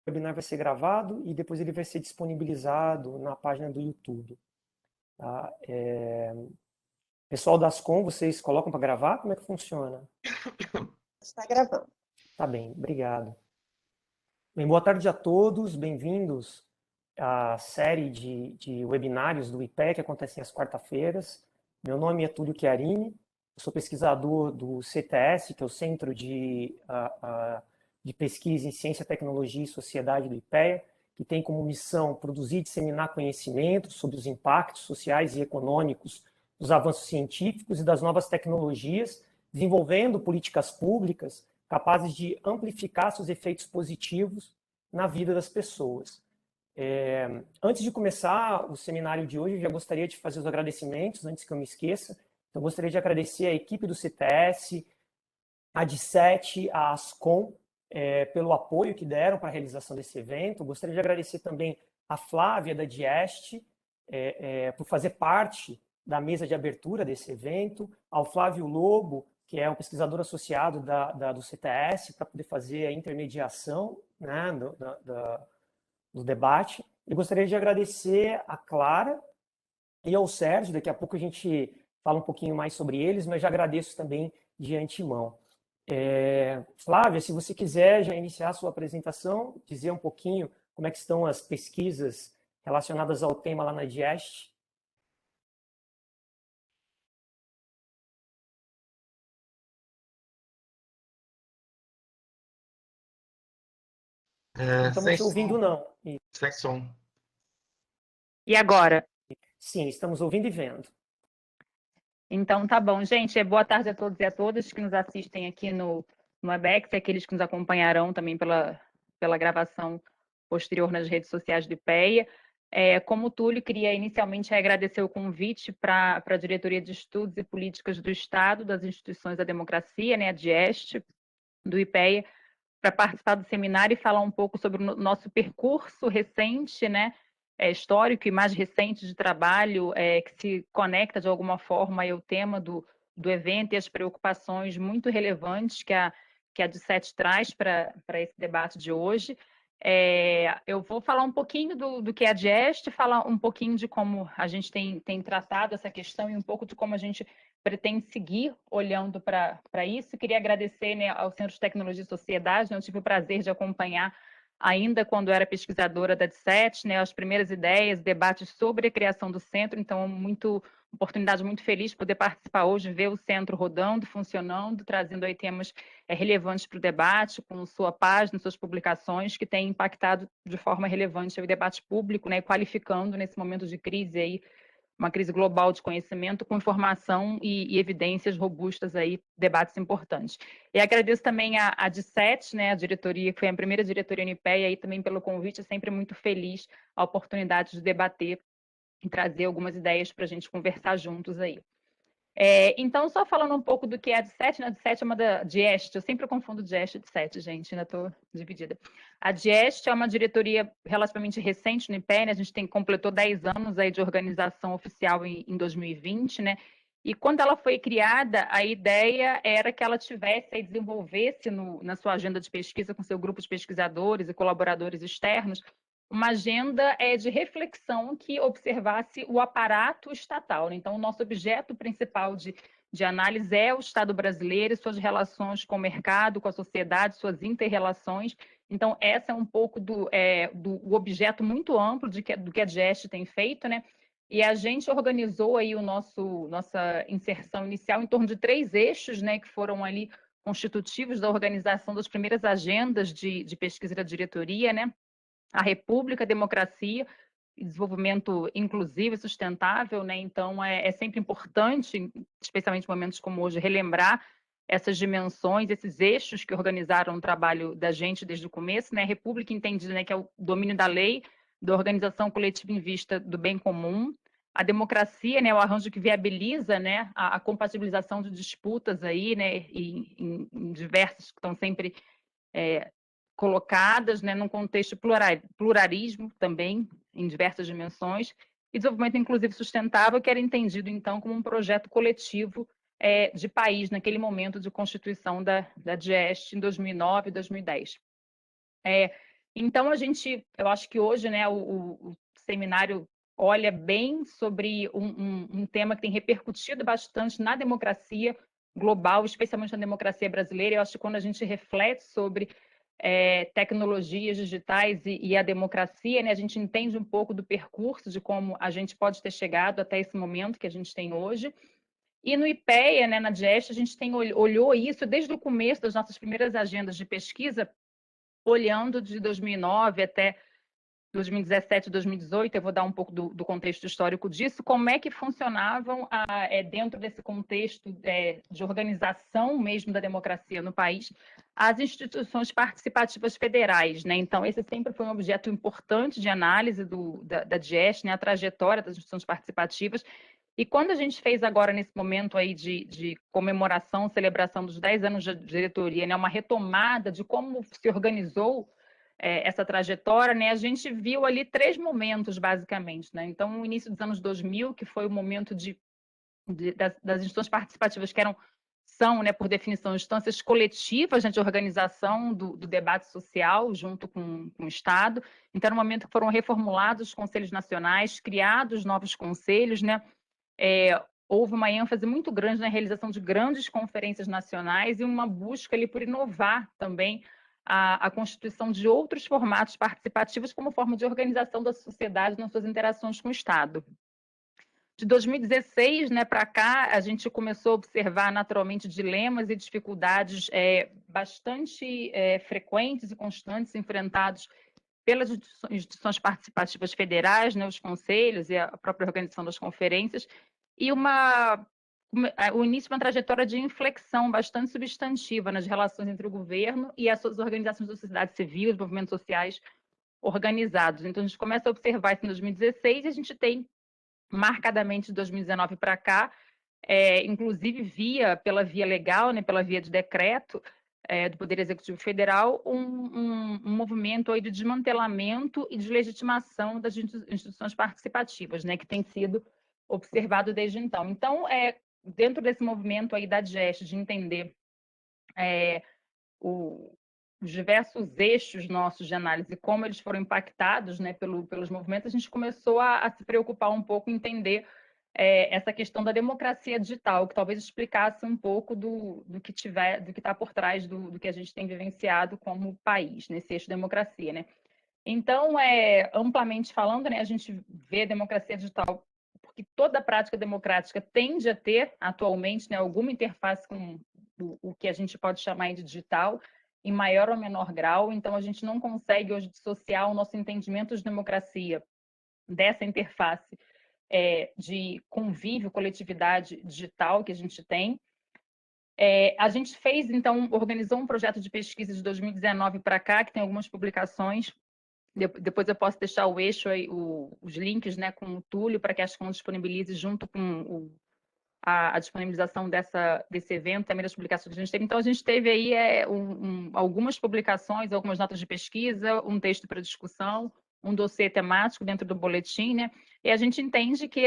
O webinar vai ser gravado e depois ele vai ser disponibilizado na página do YouTube. Tá? Pessoal da Ascom, vocês colocam para gravar? Como é que funciona? Está gravando. Tá bem, obrigado. Bem, boa tarde a todos, bem-vindos à série de webinários do IPEA que acontecem às quarta-feiras. Meu nome é Túlio Chiarini, eu sou pesquisador do CTS, que é o Centro de Pesquisa em Ciência, Tecnologia e Sociedade do IPEA, que tem como missão produzir e disseminar conhecimento sobre os impactos sociais e econômicos dos avanços científicos e das novas tecnologias, desenvolvendo políticas públicas capazes de amplificar seus efeitos positivos na vida das pessoas. Antes de começar o seminário de hoje, eu já gostaria de fazer os agradecimentos, antes que eu me esqueça. Então, eu gostaria de agradecer a equipe do CTS, a DICET, a Ascom, pelo apoio que deram para a realização desse evento. Eu gostaria de agradecer também a Flávia, da Dieste, por fazer parte da mesa de abertura desse evento, ao Flávio Lobo, que é um pesquisador associado do CTS, para poder fazer a intermediação, né, do debate. Eu gostaria de agradecer a Clara e ao Sérgio, daqui a pouco a gente fala um pouquinho mais sobre eles, mas já agradeço também de antemão. Flávia, se você quiser já iniciar a sua apresentação, dizer um pouquinho como é que estão as pesquisas relacionadas ao tema lá na Dieste. Não estamos te ouvindo, não. Sem som. E agora? Sim, estamos ouvindo e vendo. Então, tá bom. Gente, boa tarde a todos e a todas que nos assistem aqui no Webex e aqueles que nos acompanharão também pela gravação posterior nas redes sociais do IPEA. Como o Túlio, queria inicialmente agradecer o convite para a Diretoria de Estudos e Políticas do Estado, das Instituições da Democracia, né, a DIEST, do IPEA, para participar do seminário e falar um pouco sobre o nosso percurso recente, né, histórico e mais recente de trabalho, que se conecta de alguma forma ao tema do evento e as preocupações muito relevantes que a DICET traz para esse debate de hoje. Eu vou falar um pouquinho do que é a DIEST, falar um pouquinho de como a gente tem tratado essa questão e um pouco de como a gente pretende seguir olhando para isso. Queria agradecer, né, ao Centro de Tecnologia e Sociedade, né, eu tive o prazer de acompanhar ainda quando era pesquisadora da DICET, né, as primeiras ideias, debates sobre a criação do centro, então oportunidade muito feliz de poder participar hoje, ver o centro rodando, funcionando, trazendo aí temas relevantes para o debate, com sua página, suas publicações, que têm impactado de forma relevante o debate público, né, qualificando nesse momento de crise aí, uma crise global de conhecimento, com informação e evidências robustas aí, debates importantes. E agradeço também a DICET, né, a diretoria, que foi a primeira diretoria UNIPEA, e também pelo convite, sempre muito feliz a oportunidade de debater e trazer algumas ideias para a gente conversar juntos aí. Então, só falando um pouute do que é a DICET, né? A DICET é uma da DIEST, eu sempre confundo DIEST e DICET, gente, ainda estou dividida. A DIEST é uma diretoria relativamente recente no IPE, né? A gente completou 10 anos aí de organização oficial em 2020, né? E quando ela foi criada, a ideia era que ela tivesse e desenvolvesse na sua agenda de pesquisa com seu grupo de pesquisadores e colaboradores externos uma agenda de reflexão que observasse o aparato estatal, né? Então, o nosso objeto principal de análise é o Estado brasileiro, suas relações com o mercado, com a sociedade, suas inter-relações. Então, essa é um pouco do objeto muito amplo do que a DIEST tem feito, né? E a gente organizou aí nossa inserção inicial em torno de 3 eixos, né, que foram ali constitutivos da organização das primeiras agendas de pesquisa da diretoria, né? A República, a democracia e desenvolvimento inclusivo e sustentável, né? Então, é sempre importante, especialmente em momentos como hoje, relembrar essas dimensões, esses eixos que organizaram o trabalho da gente desde o começo, né? A República entendida, né, que é o domínio da lei, da organização coletiva em vista do bem comum. A democracia, né, o arranjo que viabiliza, né, a compatibilização de disputas aí, né, em diversas que estão sempre colocadas, né, num contexto pluralismo também, em diversas dimensões, e desenvolvimento inclusivo sustentável, que era entendido, então, como um projeto coletivo de país, naquele momento de constituição da DIEST, em 2009 e 2010. Então, eu acho que hoje, né, o seminário olha bem sobre um tema que tem repercutido bastante na democracia global, especialmente na democracia brasileira. Eu acho que quando a gente reflete sobre tecnologias digitais e a democracia, né, a gente entende um pouco do percurso de como a gente pode ter chegado até esse momento que a gente tem hoje. E no IPEA, né, na DIEST, a gente olhou isso desde o começo das nossas primeiras agendas de pesquisa, olhando de 2009 até 2017, 2018, eu vou dar um pouco do contexto histórico disso, como é que funcionavam dentro desse contexto de organização mesmo da democracia no país, as instituições participativas federais, né? Então, esse sempre foi um objeto importante de análise da DIEST, né? A trajetória das instituições participativas. E quando a gente fez agora, nesse momento aí de comemoração, celebração dos 10 anos de diretoria, né? Uma retomada de como se organizou essa trajetória, né, a gente viu ali 3 momentos, basicamente. Né? Então, o início dos anos 2000, que foi o momento das instituições participativas, que são, né, por definição, instâncias coletivas, né, de organização do debate social junto com o Estado. Então, era um momento que foram reformulados os conselhos nacionais, criados novos conselhos, né? Houve uma ênfase muito grande na realização de grandes conferências nacionais e uma busca ali por inovar também a constituição de outros formatos participativos como forma de organização da sociedade nas suas interações com o Estado. De 2016, né, para cá, a gente começou a observar naturalmente dilemas e dificuldades bastante frequentes e constantes enfrentados pelas instituições participativas federais, né, os conselhos e a própria organização das conferências, e o início de uma trajetória de inflexão bastante substantiva nas relações entre o governo e as suas organizações da sociedade civil, os movimentos sociais organizados. Então, a gente começa a observar isso em 2016 e a gente tem, marcadamente, de 2019 para cá, inclusive pela via legal, né, pela via de decreto do Poder Executivo Federal, um movimento aí de desmantelamento e de legitimação das instituições participativas, né, que tem sido observado desde então. Então, dentro desse movimento aí da DIEST, de entender os diversos eixos nossos de análise, como eles foram impactados, né, pelos movimentos, a gente começou a se preocupar um pouco em entender essa questão da democracia digital, que talvez explicasse um pouco do que está por trás do que a gente tem vivenciado como país, nesse eixo democracia, né? Então, amplamente falando, né, a gente vê a democracia digital porque toda a prática democrática tende a ter, atualmente, né, alguma interface com o que a gente pode chamar de digital, em maior ou menor grau. Então, a gente não consegue hoje dissociar o nosso entendimento de democracia dessa interface de convívio, coletividade digital que a gente tem. A gente fez, então, organizou um projeto de pesquisa de 2019 para cá, que tem algumas publicações. Depois eu posso deixar o eixo aí, os links, né, com o Túlio, para que a Ascom disponibilize junto com a disponibilização desse evento, também das publicações que a gente teve. Então, a gente teve aí algumas publicações, algumas notas de pesquisa, um texto para discussão, um dossiê temático dentro do boletim, né? E a gente entende que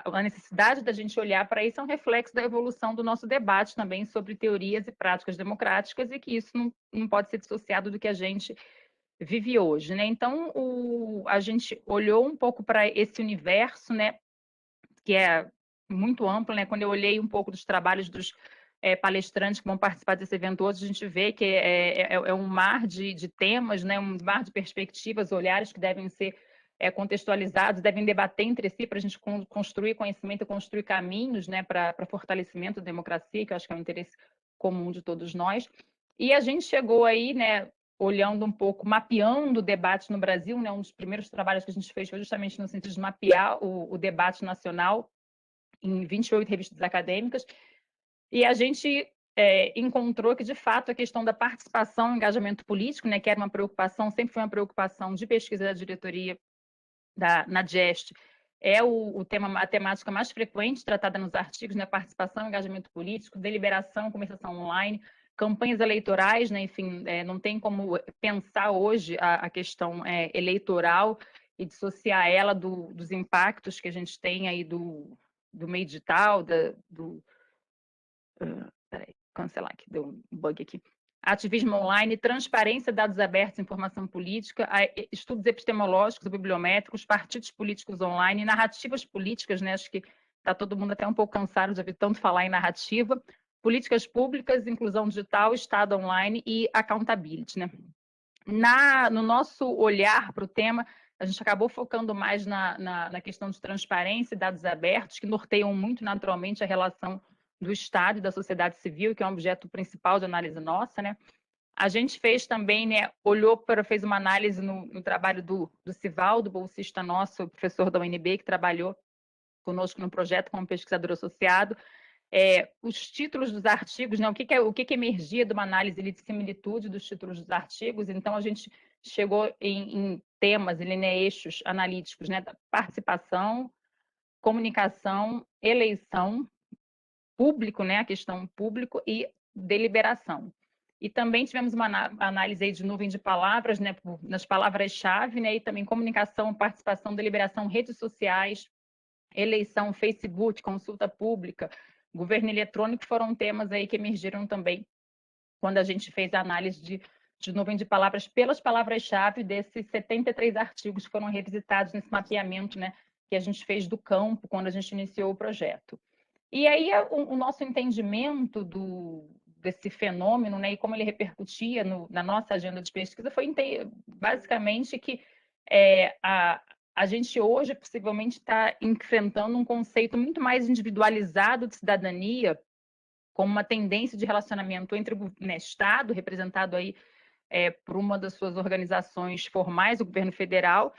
a necessidade da gente olhar para isso é um reflexo da evolução do nosso debate também sobre teorias e práticas democráticas e que isso não pode ser dissociado do que a gente vive hoje, né? Então, a gente olhou um pouco para esse universo, né, que é muito amplo, né? Quando eu olhei um pouco dos trabalhos dos palestrantes que vão participar desse evento hoje, a gente vê que é um mar de temas, né? Um mar de perspectivas, olhares que devem ser contextualizados, devem debater entre si para a gente construir conhecimento, construir caminhos, né, para fortalecimento da democracia, que eu acho que é um interesse comum de todos nós. E a gente chegou aí, né, olhando um pouco, mapeando o debate no Brasil, né? Um dos primeiros trabalhos que a gente fez foi justamente no sentido de mapear o debate nacional em 28 revistas acadêmicas, e a gente encontrou que, de fato, a questão da participação e engajamento político, né, que era uma preocupação, sempre foi uma preocupação de pesquisa da diretoria na DIEST, a temática mais frequente tratada nos artigos, né, participação e engajamento político, deliberação, conversação online, campanhas eleitorais, né, enfim, não tem como pensar hoje a questão eleitoral e dissociar ela dos impactos que a gente tem aí do meio digital, peraí, cancelar aqui, deu um bug aqui. ativismo online, transparência, dados abertos, informação política, estudos epistemológicos, bibliométricos, partidos políticos online, narrativas políticas, né? Acho que está todo mundo até um pouco cansado de ouvir tanto falar em narrativa, políticas públicas, inclusão digital, Estado online e accountability, né? No nosso olhar para o tema, a gente acabou focando mais na questão de transparência e dados abertos, que norteiam muito naturalmente a relação do Estado e da sociedade civil, que é um objeto principal de análise nossa, né? A gente fez também, né, fez uma análise no trabalho do Sivaldo, bolsista nosso, professor da UNB, que trabalhou conosco no projeto como pesquisador associado, os títulos dos artigos, né, o que emergia de uma análise de similitude dos títulos dos artigos. Então, a gente chegou em temas, eixos analíticos, né, da participação, comunicação, eleição, público, né, a questão público e deliberação. E também tivemos uma análise aí de nuvem de palavras, né, nas palavras-chave, né, e também comunicação, participação, deliberação, redes sociais, eleição, Facebook, consulta pública, governo eletrônico, foram temas aí que emergiram também quando a gente fez a análise de nuvem de palavras pelas palavras-chave desses 73 artigos que foram revisitados nesse mapeamento, né, que a gente fez do campo quando a gente iniciou o projeto. E aí o nosso entendimento desse fenômeno, né, e como ele repercutia na nossa agenda de pesquisa foi basicamente que a gente hoje possivelmente está enfrentando um conceito muito mais individualizado de cidadania, como uma tendência de relacionamento entre o Estado, representado aí por uma das suas organizações formais, o governo federal,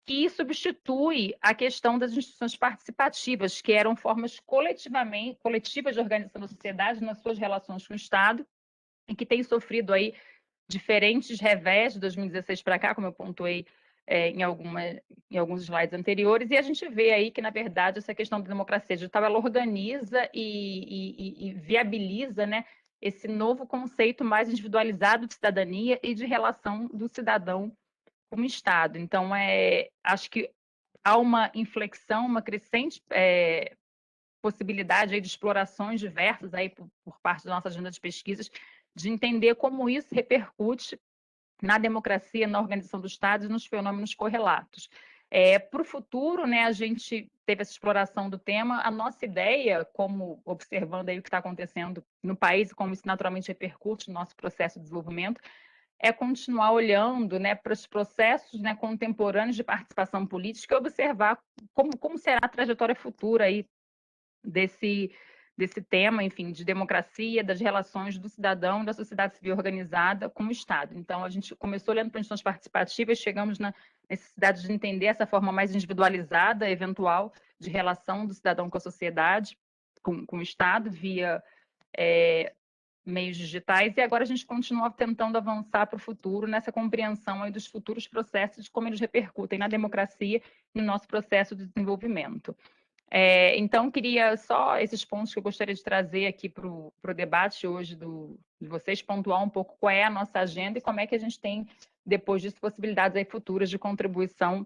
que substitui a questão das instituições participativas, que eram formas coletivas de organização da sociedade nas suas relações com o Estado, e que têm sofrido aí diferentes revés de 2016 para cá, como eu pontuei em alguns slides anteriores, e a gente vê aí que, na verdade, essa questão da democracia digital, ela organiza e viabiliza, né, esse novo conceito mais individualizado de cidadania e de relação do cidadão com o Estado. Então, acho que há uma inflexão, uma crescente possibilidade aí de explorações diversas aí por parte da nossa agenda de pesquisas, de entender como isso repercute na democracia, na organização do Estado e nos fenômenos correlatos. Para o futuro, né, a gente teve essa exploração do tema. A nossa ideia, como observando aí o que está acontecendo no país e como isso naturalmente repercute no nosso processo de desenvolvimento, é continuar olhando, né, para os processos, né, contemporâneos de participação política e observar como será a trajetória futura aí desse tema, enfim, de democracia, das relações do cidadão e da sociedade civil organizada com o Estado. Então, a gente começou olhando para instituições participativas, chegamos na necessidade de entender essa forma mais individualizada, eventual, de relação do cidadão com a sociedade, com o Estado, via meios digitais, e agora a gente continua tentando avançar para o futuro nessa compreensão aí dos futuros processos, de como eles repercutem na democracia e no nosso processo de desenvolvimento. Então, queria só esses pontos que eu gostaria de trazer aqui para o debate hoje de vocês, pontuar um pouco qual é a nossa agenda e como é que a gente tem, depois disso, possibilidades aí futuras de contribuição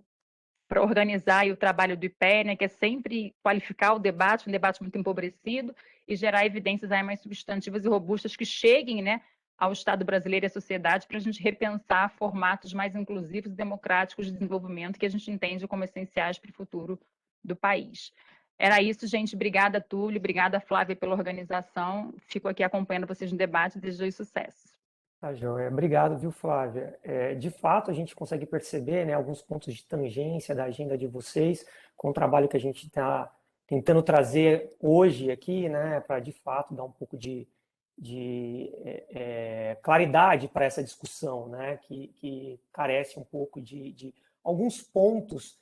para organizar aí o trabalho do IPE, né, que é sempre qualificar o debate, um debate muito empobrecido, e gerar evidências aí mais substantivas e robustas que cheguem, né, ao Estado brasileiro e à sociedade, para a gente repensar formatos mais inclusivos e democráticos de desenvolvimento que a gente entende como essenciais para o futuro do país. Era isso, gente. Obrigada, Túlio. Obrigada, Flávia, pela organização. Fico aqui acompanhando vocês no debate e desejo sucesso. Tá, joia. Obrigado, viu, Flávia? De fato, a gente consegue perceber, né, alguns pontos de tangência da agenda de vocês com o trabalho que a gente está tentando trazer hoje aqui, né, para, de fato, dar um pouco de claridade para essa discussão, né, que carece um pouco de alguns pontos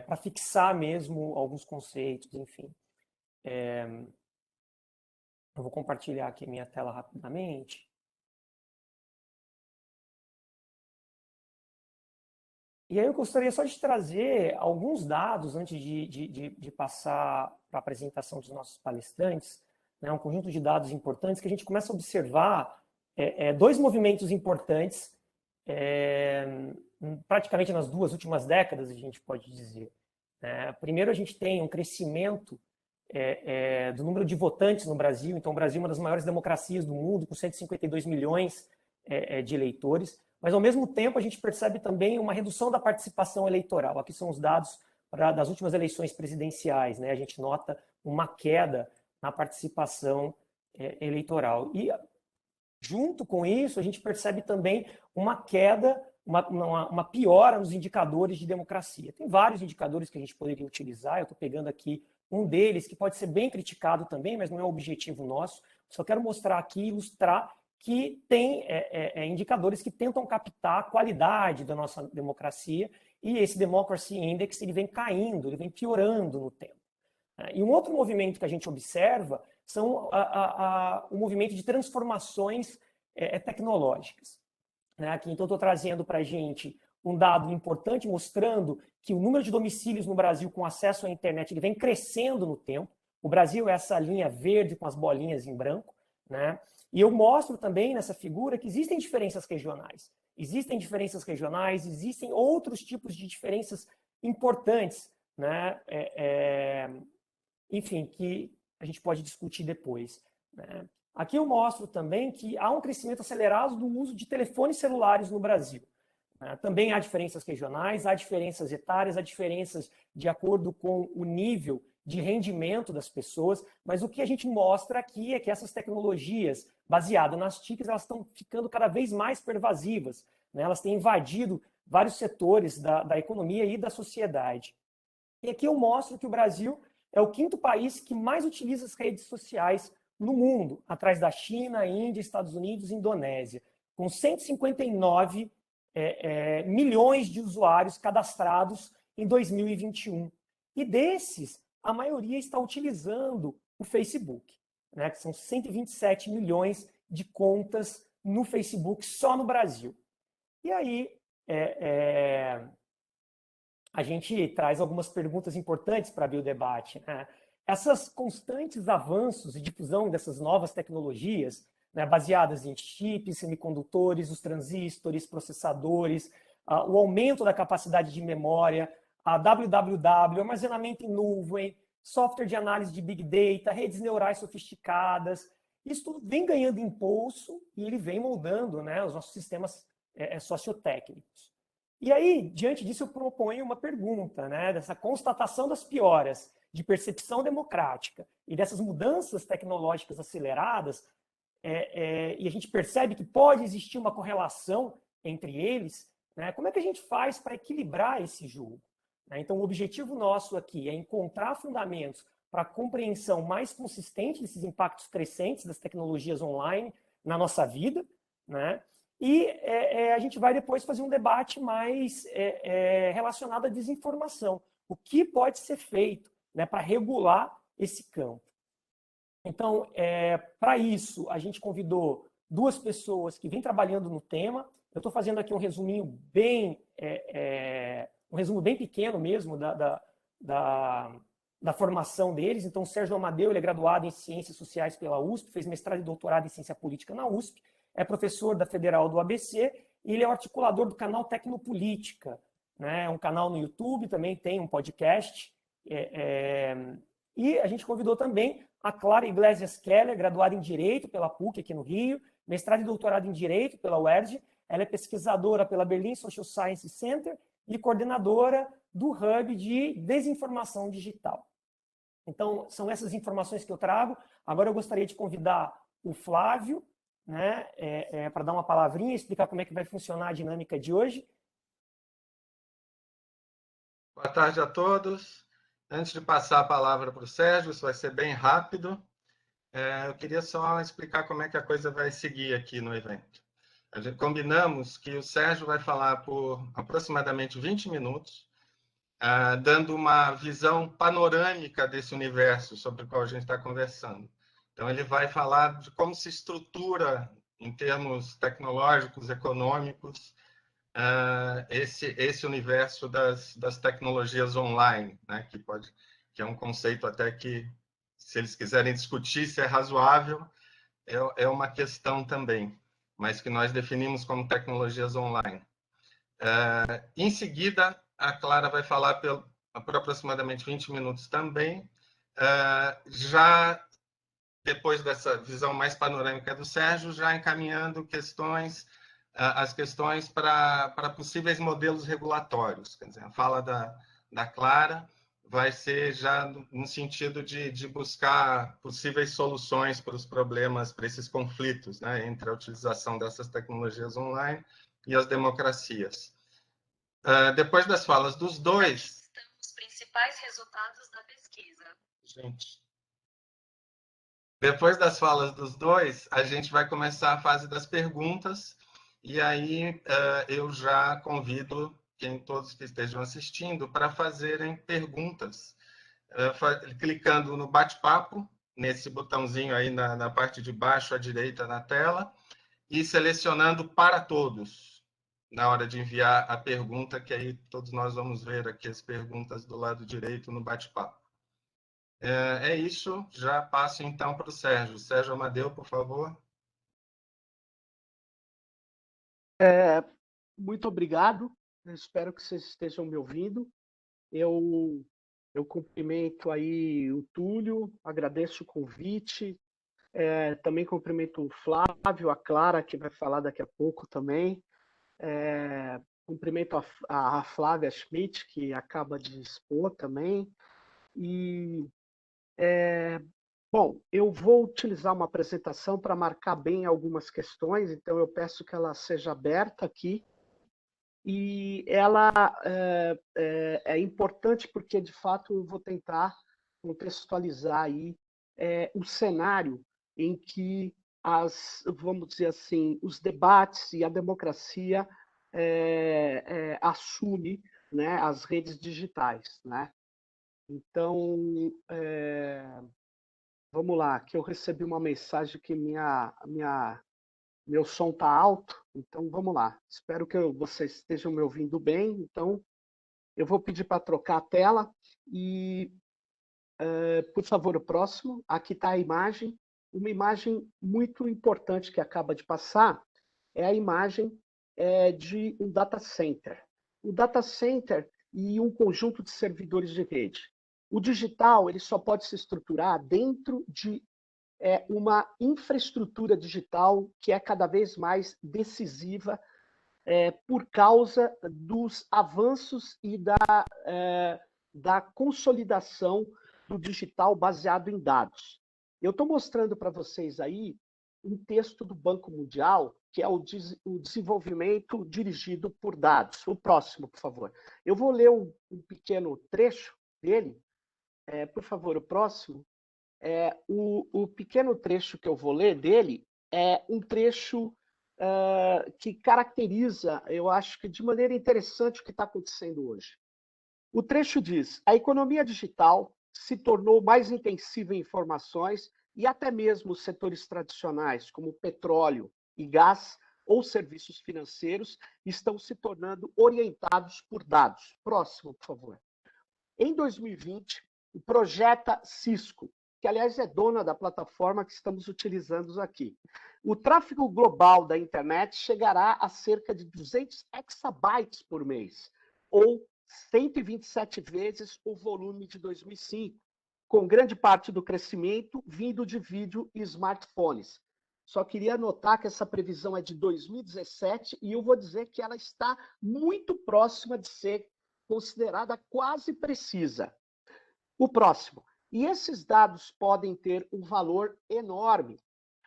para fixar mesmo alguns conceitos, enfim. Eu vou compartilhar aqui minha tela rapidamente. E aí eu gostaria só de trazer alguns dados antes de passar para a apresentação dos nossos palestrantes, né, um conjunto de dados importantes que a gente começa a observar dois movimentos importantes praticamente nas duas últimas décadas, a gente pode dizer. Primeiro, a gente tem um crescimento do número de votantes no Brasil. Então, o Brasil é uma das maiores democracias do mundo, com 152 milhões de eleitores. Mas, ao mesmo tempo, a gente percebe também uma redução da participação eleitoral. Aqui são os dados das últimas eleições presidenciais, né? A gente nota uma queda na participação eleitoral. E, junto com isso, a gente percebe também uma queda, uma piora nos indicadores de democracia. Tem vários indicadores que a gente poderia utilizar, eu estou pegando aqui um deles, que pode ser bem criticado também, mas não é o objetivo nosso. Só quero mostrar aqui, ilustrar que tem indicadores que tentam captar a qualidade da nossa democracia, e esse Democracy Index ele vem caindo, ele vem piorando no tempo. E um outro movimento que a gente observa são o movimento de transformações tecnológicas. Aqui, então, estou trazendo para a gente um dado importante mostrando que o número de domicílios no Brasil com acesso à internet ele vem crescendo no tempo. O Brasil é essa linha verde com as bolinhas em branco, né? E eu mostro também nessa figura que existem diferenças regionais. Existem diferenças regionais, existem outros tipos de diferenças importantes, né? Enfim, que a gente pode discutir depois, né? Aqui eu mostro também que há um crescimento acelerado do uso de telefones celulares no Brasil. Também há diferenças regionais, há diferenças etárias, há diferenças de acordo com o nível de rendimento das pessoas, mas o que a gente mostra aqui é que essas tecnologias baseadas nas TICs, elas estão ficando cada vez mais pervasivas, né? Elas têm invadido vários setores da economia e da sociedade. E aqui eu mostro que o Brasil é o 5º país que mais utiliza as redes sociais no mundo, atrás da China, Índia, Estados Unidos e Indonésia, com 159 milhões de usuários cadastrados em 2021. E desses, a maioria está utilizando o Facebook, né, que são 127 milhões de contas no Facebook só no Brasil. E aí, a gente traz algumas perguntas importantes para abrir o debate, né? Essas constantes avanços e difusão dessas novas tecnologias, né, baseadas em chips, semicondutores, os transistores, processadores, o aumento da capacidade de memória, a WWW, armazenamento em nuvem, software de análise de Big Data, redes neurais sofisticadas, isso tudo vem ganhando impulso e ele vem moldando, né, os nossos sistemas sociotécnicos. E aí, diante disso, eu proponho uma pergunta, né, dessa constatação das pioras de percepção democrática e dessas mudanças tecnológicas aceleradas, e a gente percebe que pode existir uma correlação entre eles, né, como é que a gente faz para equilibrar esse jogo? Então, o objetivo nosso aqui é encontrar fundamentos para a compreensão mais consistente desses impactos crescentes das tecnologias online na nossa vida, né? E a gente vai depois fazer um debate mais relacionado à desinformação. O que pode ser feito, né, para regular esse campo? Então, para isso, a gente convidou 2 pessoas que vêm trabalhando no tema. Eu estou fazendo aqui um resuminho um resumo bem pequeno mesmo da formação deles. Então, o Sérgio Amadeu, ele é graduado em Ciências Sociais pela USP, fez mestrado e doutorado em Ciência Política na USP, é professor da Federal do ABC e ele é o articulador do canal Tecnopolítica, né? É um canal no YouTube, também tem um podcast. E a gente convidou também a Clara Iglesias Keller, graduada em Direito pela PUC aqui no Rio, mestrado e doutorado em Direito pela UERJ. Ela é pesquisadora pela Berlin Social Science Center e coordenadora do Hub de Desinformação Digital. Então, são essas informações que eu trago. Agora eu gostaria de convidar o Flávio, né, para dar uma palavrinha e explicar como é que vai funcionar a dinâmica de hoje. Boa tarde a todos. Antes de passar a palavra para o Sérgio, isso vai ser bem rápido, eu queria só explicar como é que a coisa vai seguir aqui no evento. Combinamos que o Sérgio vai falar por aproximadamente 20 minutos, dando uma visão panorâmica desse universo sobre o qual a gente está conversando. Então, ele vai falar de como se estrutura, em termos tecnológicos, econômicos, esse universo das tecnologias online, né? Que é um conceito até que, se eles quiserem discutir se é razoável, é uma questão também, mas que nós definimos como tecnologias online. Em seguida, a Clara vai falar por aproximadamente 20 minutos também, Já depois dessa visão mais panorâmica do Sérgio, já encaminhando as questões para possíveis modelos regulatórios. Quer dizer, a fala da Clara vai ser já no sentido de buscar possíveis soluções para os problemas, para esses conflitos, né, entre a utilização dessas tecnologias online e as democracias. Depois das falas dos dois... Os principais resultados da pesquisa. Gente... Depois das falas dos dois, a gente vai começar a fase das perguntas, e aí eu já convido todos que estejam assistindo para fazerem perguntas, clicando no bate-papo, nesse botãozinho aí na parte de baixo à direita na tela, e selecionando para todos, na hora de enviar a pergunta, que aí todos nós vamos ver aqui as perguntas do lado direito no bate-papo. É isso, já passo então para o Sérgio. Sérgio Amadeu, por favor. Muito obrigado, eu espero que vocês estejam me ouvindo. Eu cumprimento aí o Túlio, agradeço o convite, também cumprimento o Flávio, a Clara, que vai falar daqui a pouco também. Cumprimento a Flávia Schmidt, que acaba de expor também. E bom, eu vou utilizar uma apresentação para marcar bem algumas questões, então eu peço que ela seja aberta aqui. E ela é importante porque, de fato, eu vou tentar contextualizar aí o cenário em que vamos dizer assim, os debates e a democracia assume, né, as redes digitais, né? Então, vamos lá, que eu recebi uma mensagem que meu som está alto, então vamos lá. Espero que vocês estejam me ouvindo bem. Então, eu vou pedir para trocar a tela e, por favor, o próximo. Aqui está a imagem. Uma imagem muito importante que acaba de passar é a imagem de um data center. O data center e um conjunto de servidores de rede. O digital ele só pode se estruturar dentro de uma infraestrutura digital que é cada vez mais decisiva por causa dos avanços e da consolidação do digital baseado em dados. Eu estou mostrando para vocês aí um texto do Banco Mundial, que é o desenvolvimento dirigido por dados. O próximo, por favor. Eu vou ler um pequeno trecho dele. Por favor, o próximo. O pequeno trecho que eu vou ler dele é um trecho que caracteriza, eu acho que de maneira interessante, o que está acontecendo hoje. O trecho diz: a economia digital se tornou mais intensiva em informações e até mesmo os setores tradicionais, como petróleo e gás ou serviços financeiros, estão se tornando orientados por dados. Próximo, por favor. Em 2020, o Projeta Cisco, que, aliás, é dona da plataforma que estamos utilizando aqui. O tráfego global da internet chegará a cerca de 200 exabytes por mês, ou 127 vezes o volume de 2005, com grande parte do crescimento vindo de vídeo e smartphones. Só queria notar que essa previsão é de 2017 e eu vou dizer que ela está muito próxima de ser considerada quase precisa. O próximo. E esses dados podem ter um valor enorme.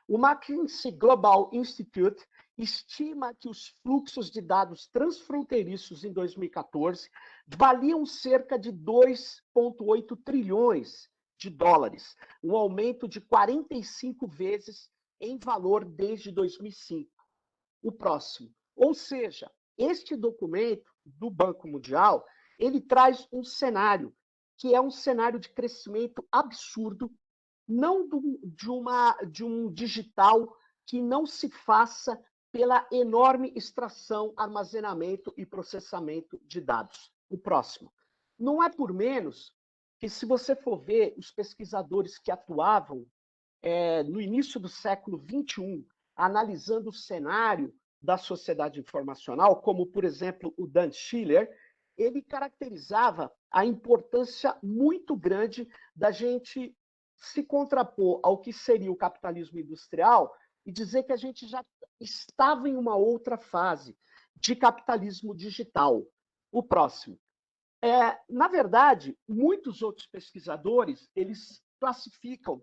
O McKinsey Global Institute estima que os fluxos de dados transfronteiriços em 2014 valiam cerca de 2,8 trilhões de dólares, um aumento de 45 vezes em valor desde 2005. O próximo. Ou seja, este documento do Banco Mundial, ele traz um cenário que é um cenário de crescimento absurdo, não de um digital que não se faça pela enorme extração, armazenamento e processamento de dados. O próximo. Não é por menos que, se você for ver os pesquisadores que atuavam no início do século XXI, analisando o cenário da sociedade informacional, como, por exemplo, o Dan Schiller, ele caracterizava a importância muito grande da gente se contrapor ao que seria o capitalismo industrial e dizer que a gente já estava em uma outra fase de capitalismo digital. O próximo. Na verdade, muitos outros pesquisadores, eles classificam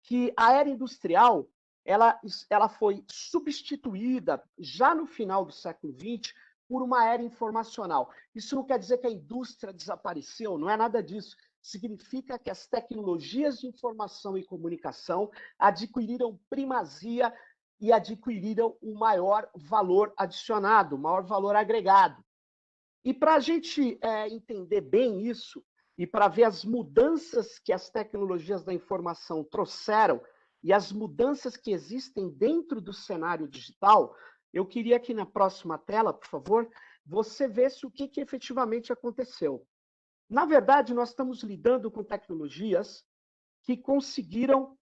que a era industrial ela foi substituída já no final do século XX por uma era informacional. Isso não quer dizer que a indústria desapareceu, não é nada disso. Significa que as tecnologias de informação e comunicação adquiriram primazia e adquiriram um maior valor adicionado, maior valor agregado. E para a gente entender bem isso, e para ver as mudanças que as tecnologias da informação trouxeram e as mudanças que existem dentro do cenário digital, eu queria que na próxima tela, por favor, você visse o que efetivamente aconteceu. Na verdade, nós estamos lidando com tecnologias que conseguiram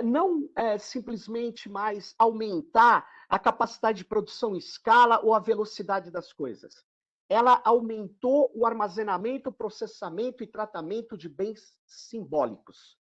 não simplesmente mais aumentar a capacidade de produção em escala ou a velocidade das coisas. Ela aumentou o armazenamento, processamento e tratamento de bens simbólicos.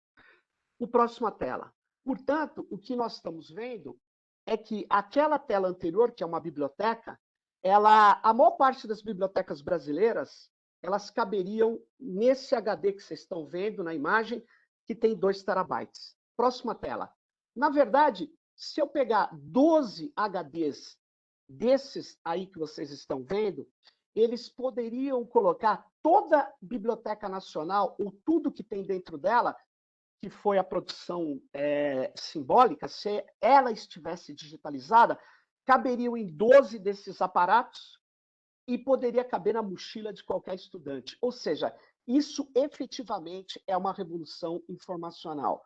O próximo tela. Portanto, o que nós estamos vendo é que aquela tela anterior, que é uma biblioteca, a maior parte das bibliotecas brasileiras, elas caberiam nesse HD que vocês estão vendo na imagem, que tem 2 terabytes. Próxima tela. Na verdade, se eu pegar 12 HDs desses aí que vocês estão vendo, eles poderiam colocar toda a Biblioteca Nacional, ou tudo que tem dentro dela, que foi a produção simbólica, se ela estivesse digitalizada, caberiam em 12 desses aparatos e poderia caber na mochila de qualquer estudante. Ou seja, isso efetivamente é uma revolução informacional.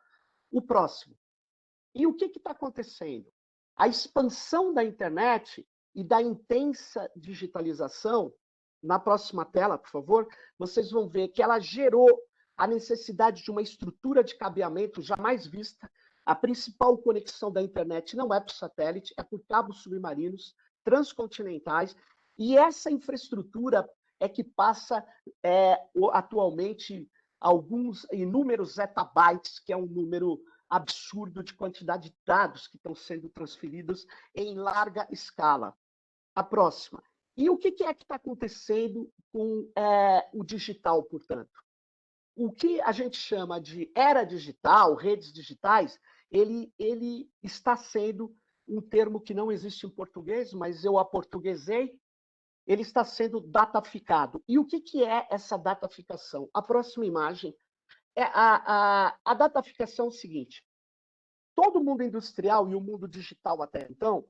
O próximo. E o que está acontecendo? A expansão da internet e da intensa digitalização, na próxima tela, por favor, vocês vão ver que ela gerou a necessidade de uma estrutura de cabeamento jamais vista. A principal conexão da internet não é por satélite, é por cabos submarinos transcontinentais, e essa infraestrutura é que passa atualmente inúmeros zettabytes, que é um número absurdo de quantidade de dados que estão sendo transferidos em larga escala. A próxima. E o que é que está acontecendo com o digital, portanto? O que a gente chama de era digital, redes digitais, ele está sendo um termo que não existe em português, mas eu aportuguesei, ele está sendo dataficado. E o que é essa dataficação? A próxima imagem. A dataficação é o seguinte: todo o mundo industrial e o mundo digital até então,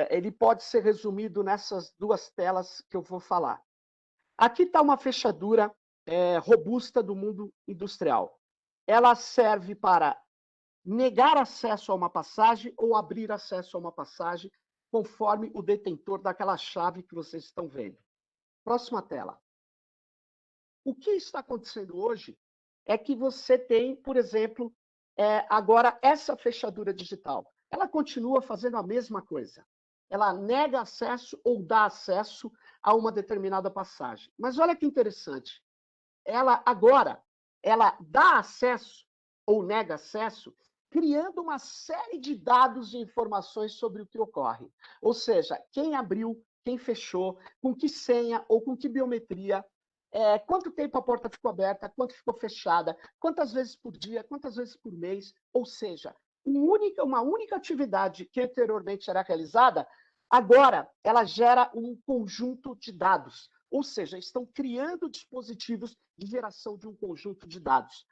ele pode ser resumido nessas 2 telas que eu vou falar. Aqui está uma fechadura robusta do mundo industrial. Ela serve para negar acesso a uma passagem ou abrir acesso a uma passagem, conforme o detentor daquela chave que vocês estão vendo. Próxima tela. O que está acontecendo hoje é que você tem, por exemplo, agora essa fechadura digital. Ela continua fazendo a mesma coisa. Ela nega acesso ou dá acesso a uma determinada passagem. Mas olha que interessante. Ela dá acesso ou nega acesso, criando uma série de dados e informações sobre o que ocorre. Ou seja, quem abriu, quem fechou, com que senha ou com que biometria, quanto tempo a porta ficou aberta, quanto ficou fechada, quantas vezes por dia, quantas vezes por mês. Ou seja, uma única atividade que anteriormente era realizada, agora ela gera um conjunto de dados. Ou seja, estão criando dispositivos de geração de um conjunto de dados.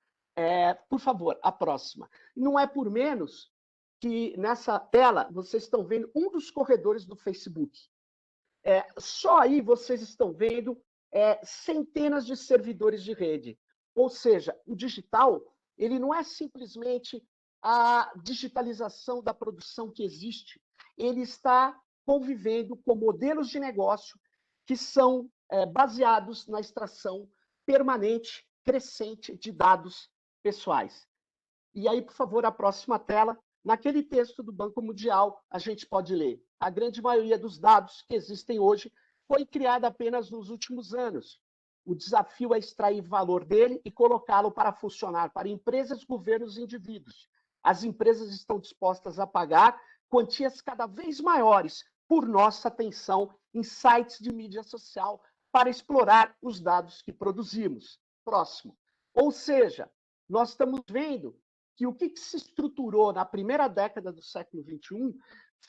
Por favor, a próxima. Não é por menos que nessa tela vocês estão vendo um dos corredores do Facebook. Só aí vocês estão vendo centenas de servidores de rede. Ou seja, o digital ele não é simplesmente a digitalização da produção que existe. Ele está convivendo com modelos de negócio que são baseados na extração permanente, crescente de dados pessoais. E aí, por favor, a próxima tela. Naquele texto do Banco Mundial, a gente pode ler: a grande maioria dos dados que existem hoje foi criada apenas nos últimos anos. O desafio é extrair valor dele e colocá-lo para funcionar para empresas, governos e indivíduos. As empresas estão dispostas a pagar quantias cada vez maiores por nossa atenção em sites de mídia social para explorar os dados que produzimos. Próximo. Ou seja, nós estamos vendo que o que se estruturou na primeira década do século XXI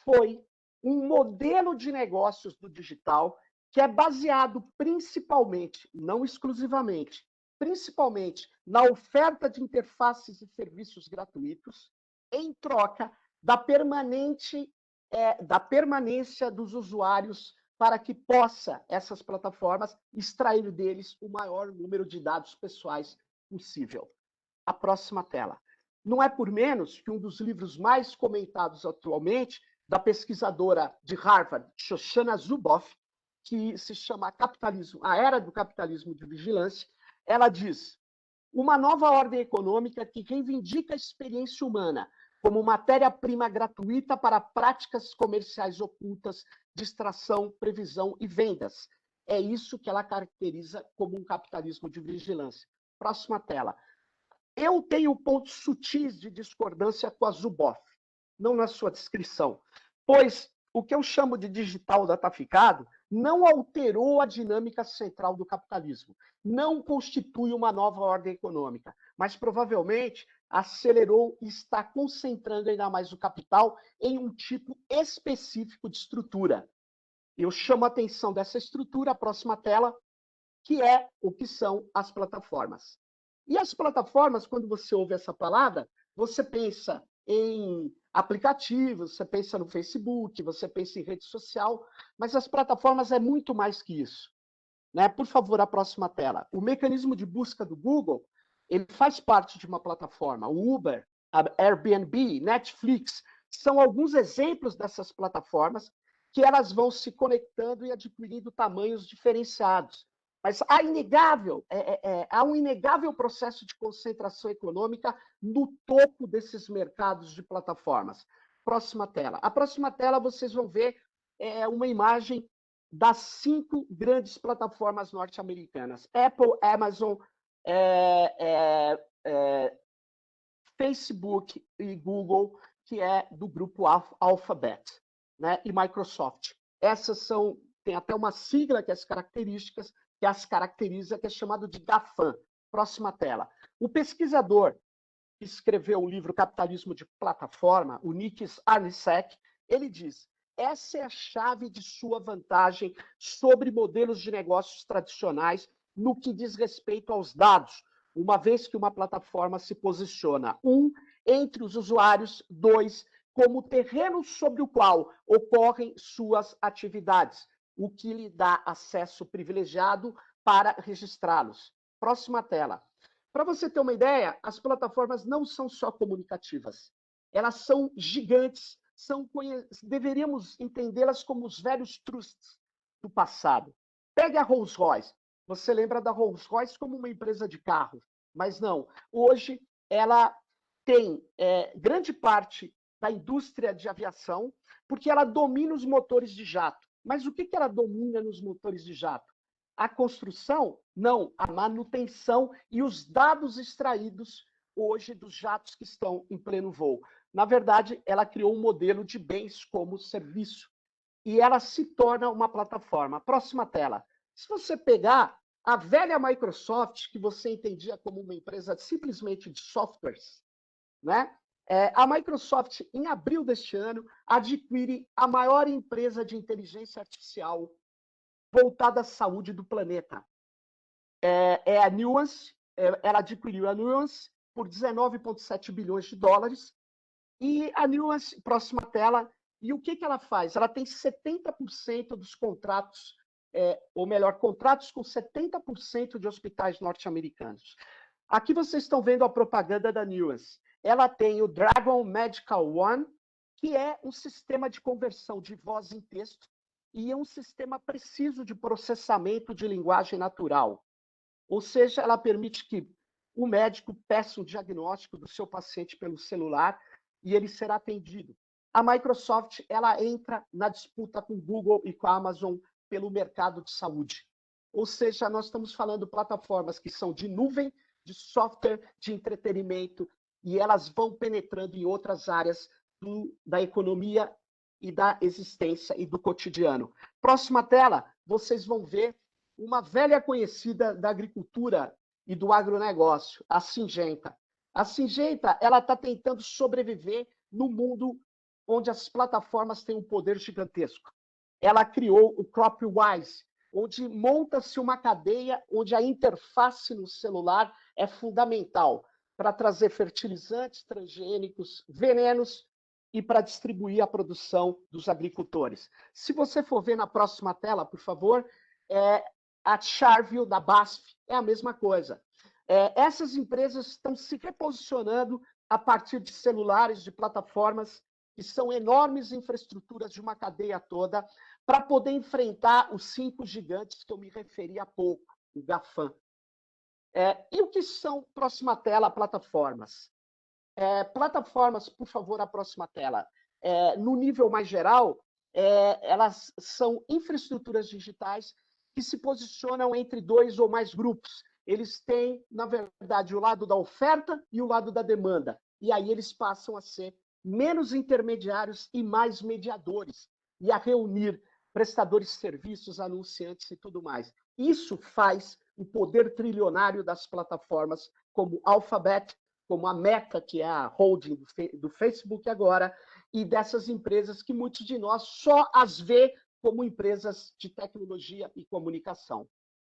foi um modelo de negócios do digital que é baseado principalmente, não exclusivamente, principalmente na oferta de interfaces e serviços gratuitos, em troca da permanência dos usuários para que possa essas plataformas extrair deles o maior número de dados pessoais possível. A próxima tela. Não é por menos que um dos livros mais comentados atualmente, da pesquisadora de Harvard, Shoshana Zuboff, que se chama Capitalismo, a Era do Capitalismo de Vigilância, ela diz: uma nova ordem econômica que reivindica a experiência humana como matéria-prima gratuita para práticas comerciais ocultas, distração, previsão e vendas. É isso que ela caracteriza como um capitalismo de vigilância. Próxima tela. Eu tenho pontos sutis de discordância com a Zuboff, não na sua descrição, pois o que eu chamo de digital dataficado não alterou a dinâmica central do capitalismo, não constitui uma nova ordem econômica, mas provavelmente acelerou e está concentrando ainda mais o capital em um tipo específico de estrutura. Eu chamo a atenção dessa estrutura, a próxima tela, que é o que são as plataformas. E as plataformas, quando você ouve essa palavra, você pensa em aplicativos, você pensa no Facebook, você pensa em rede social, mas as plataformas é muito mais que isso. Né? Por favor, a próxima tela. O mecanismo de busca do Google, ele faz parte de uma plataforma. O Uber, a Airbnb, Netflix, são alguns exemplos dessas plataformas que elas vão se conectando e adquirindo tamanhos diferenciados. Mas há um inegável processo de concentração econômica no topo desses mercados de plataformas. Próxima tela. A próxima tela vocês vão ver uma imagem das 5 grandes plataformas norte-americanas. Apple, Amazon, Facebook e Google, que é do grupo Alphabet, né? E Microsoft. Essas são, tem até uma sigla que as caracteriza, que é chamado de GAFAM. Próxima tela. O pesquisador que escreveu o livro Capitalismo de Plataforma, o Nick Arnisek, ele diz: essa é a chave de sua vantagem sobre modelos de negócios tradicionais no que diz respeito aos dados, uma vez que uma plataforma se posiciona, 1, entre os usuários, 2, como terreno sobre o qual ocorrem suas atividades, o que lhe dá acesso privilegiado para registrá-los. Próxima tela. Para você ter uma ideia, as plataformas não são só comunicativas. Elas são gigantes, deveríamos entendê-las como os velhos trusts do passado. Pegue a Rolls-Royce. Você lembra da Rolls-Royce como uma empresa de carros, mas não. Hoje, ela tem grande parte da indústria de aviação, porque ela domina os motores de jato. Mas o que ela domina nos motores de jato? A construção? Não, a manutenção e os dados extraídos hoje dos jatos que estão em pleno voo. Na verdade, ela criou um modelo de bens como serviço. E ela se torna uma plataforma. Próxima tela. Se você pegar a velha Microsoft, que você entendia como uma empresa simplesmente de softwares, né? A Microsoft, em abril deste ano, adquire a maior empresa de inteligência artificial voltada à saúde do planeta. É a Nuance, ela adquiriu a Nuance por 19,7 bilhões de dólares. E a Nuance, próxima tela, e o que ela faz? Ela tem 70% dos contratos, ou melhor, contratos com 70% de hospitais norte-americanos. Aqui vocês estão vendo a propaganda da Nuance. Ela tem o Dragon Medical One, que é um sistema de conversão de voz em texto e é um sistema preciso de processamento de linguagem natural. Ou seja, ela permite que o médico peça um diagnóstico do seu paciente pelo celular e ele será atendido. A Microsoft, ela entra na disputa com o Google e com a Amazon pelo mercado de saúde. ou seja, nós estamos falando de plataformas que são de nuvem, de software, de entretenimento, e elas vão penetrando em outras áreas da economia e da existência e do cotidiano. Próxima tela, vocês vão ver uma velha conhecida da agricultura e do agronegócio, a Syngenta. A Syngenta, ela está tentando sobreviver no mundo onde as plataformas têm um poder gigantesco. Ela criou o CropWise, onde monta-se uma cadeia onde a interface no celular é fundamental para trazer fertilizantes, transgênicos, venenos e para distribuir a produção dos agricultores. Se você for ver na próxima tela, por favor, a Charville da BASF é a mesma coisa. Essas empresas estão se reposicionando a partir de celulares, de plataformas, que são enormes infraestruturas de uma cadeia toda, para poder enfrentar os 5 gigantes que eu me referi há pouco, o GAFAM. E o que são, próxima tela, plataformas? Plataformas, por favor, a próxima tela. No nível mais geral, elas são infraestruturas digitais que se posicionam entre 2 ou mais grupos. Eles têm, na verdade, o lado da oferta e o lado da demanda. E aí eles passam a ser menos intermediários e mais mediadores, e a reunir prestadores de serviços, anunciantes e tudo mais. Isso faz o poder trilionário das plataformas como Alphabet, como a Meta, que é a holding do Facebook agora, e dessas empresas que muitos de nós só as vê como empresas de tecnologia e comunicação.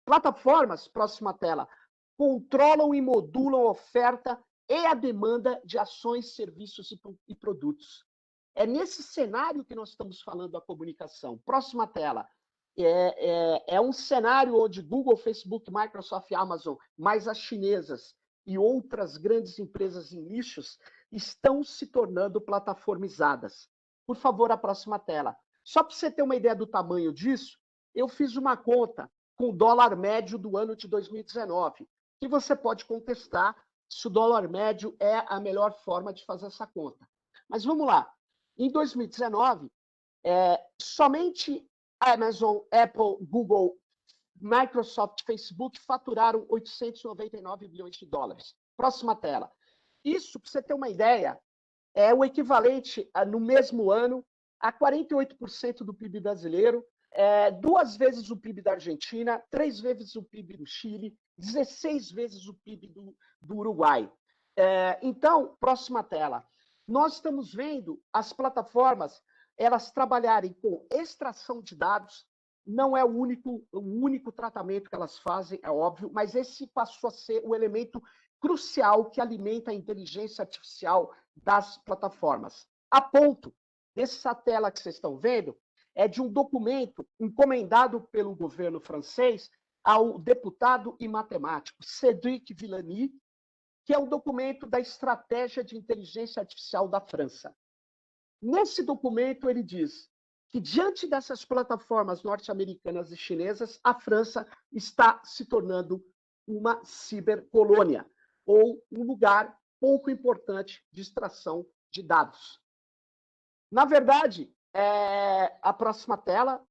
Plataformas, próxima tela, controlam e modulam a oferta e a demanda de ações, serviços e produtos. É nesse cenário que nós estamos falando da comunicação. Próxima tela. É um cenário onde Google, Facebook, Microsoft, Amazon, mais as chinesas e outras grandes empresas em nichos estão se tornando plataformizadas. Por favor, a próxima tela. Só para você ter uma ideia do tamanho disso, eu fiz uma conta com o dólar médio do ano de 2019, que você pode contestar se o dólar médio é a melhor forma de fazer essa conta. Mas vamos lá. Em 2019, somente Amazon, Apple, Google, Microsoft, Facebook faturaram 899 bilhões de dólares. Próxima tela. Isso, para você ter uma ideia, é o equivalente, no mesmo ano, a 48% do PIB brasileiro, 2 vezes o PIB da Argentina, 3 vezes o PIB do Chile, 16 vezes o PIB do Uruguai. Então, próxima tela. Nós estamos vendo as plataformas elas trabalharem com extração de dados, não é o único tratamento que elas fazem, é óbvio, mas esse passou a ser o elemento crucial que alimenta a inteligência artificial das plataformas. A ponto, dessa tela que vocês estão vendo, é de um documento encomendado pelo governo francês ao deputado e matemático Cédric Villani, que é um documento da Estratégia de Inteligência Artificial da França. Nesse documento, ele diz que, diante dessas plataformas norte-americanas e chinesas, a França está se tornando uma cibercolônia, ou um lugar pouco importante de extração de dados. Na verdade, a próxima tela,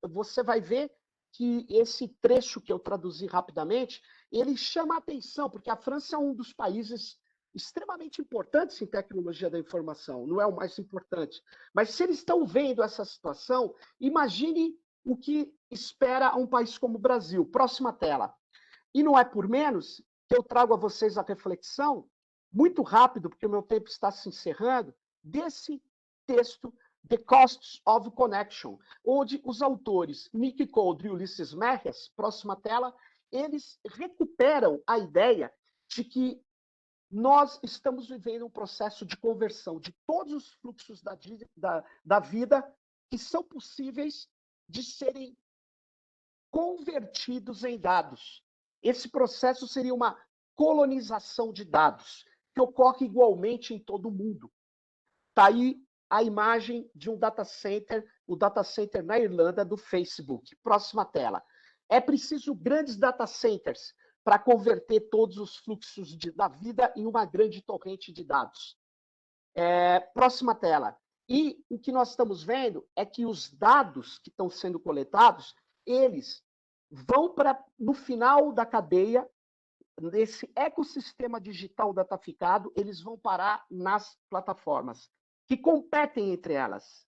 você vai ver que esse trecho que eu traduzi rapidamente, ele chama a atenção, porque a França é um dos países extremamente importantes em tecnologia da informação, não é o mais importante. Mas se eles estão vendo essa situação, imagine o que espera um país como o Brasil. Próxima tela. E não é por menos que eu trago a vocês a reflexão, muito rápido, porque o meu tempo está se encerrando, desse texto, The Costs of Connection, onde os autores Nick Coldre e Ulisses Merres, próxima tela, eles recuperam a ideia de que nós estamos vivendo um processo de conversão de todos os fluxos da vida que são possíveis de serem convertidos em dados. Esse processo seria uma colonização de dados, que ocorre igualmente em todo o mundo. Está aí a imagem de um data center, o data center na Irlanda do Facebook. Próxima tela. É preciso grandes data centers para converter todos os fluxos da vida em uma grande torrente de dados. Próxima tela. E o que nós estamos vendo é que os dados que estão sendo coletados, eles vão para, no final da cadeia, nesse ecossistema digital dataficado, eles vão parar nas plataformas, que competem entre elas.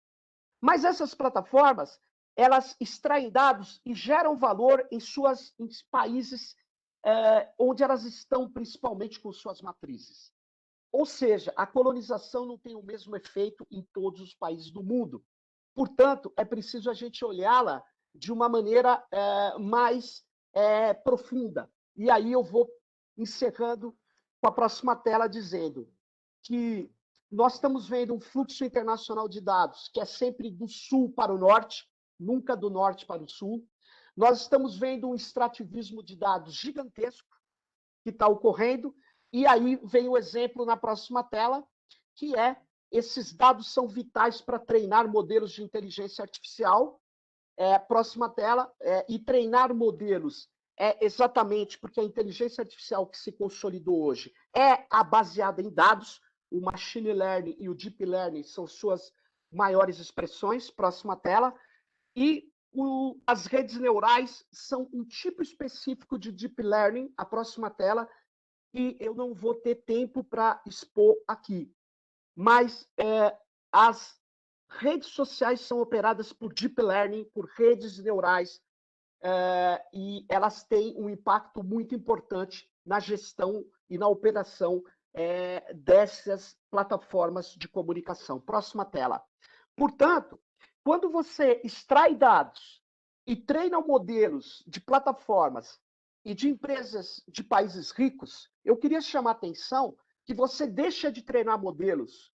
Mas essas plataformas, elas extraem dados e geram valor em países onde elas estão principalmente com suas matrizes. Ou seja, a colonização não tem o mesmo efeito em todos os países do mundo. Portanto, é preciso a gente olhá-la de uma maneira mais profunda. E aí eu vou encerrando com a próxima tela dizendo que nós estamos vendo um fluxo internacional de dados que é sempre do sul para o norte, nunca do norte para o sul. Nós estamos vendo um extrativismo de dados gigantesco que está ocorrendo, e aí vem o exemplo na próxima tela, que esses dados são vitais para treinar modelos de inteligência artificial. Próxima tela, e treinar modelos exatamente porque a inteligência artificial que se consolidou hoje é a baseada em dados. O machine learning e o deep learning são suas maiores expressões. Próxima tela. E as redes neurais são um tipo específico de deep learning. A próxima tela. E eu não vou ter tempo para expor aqui. Mas as redes sociais são operadas por deep learning, por redes neurais, e elas têm um impacto muito importante na gestão e na operação dessas plataformas de comunicação. Próxima tela. Portanto, quando você extrai dados e treina modelos de plataformas e de empresas de países ricos, eu queria chamar a atenção que você deixa de treinar modelos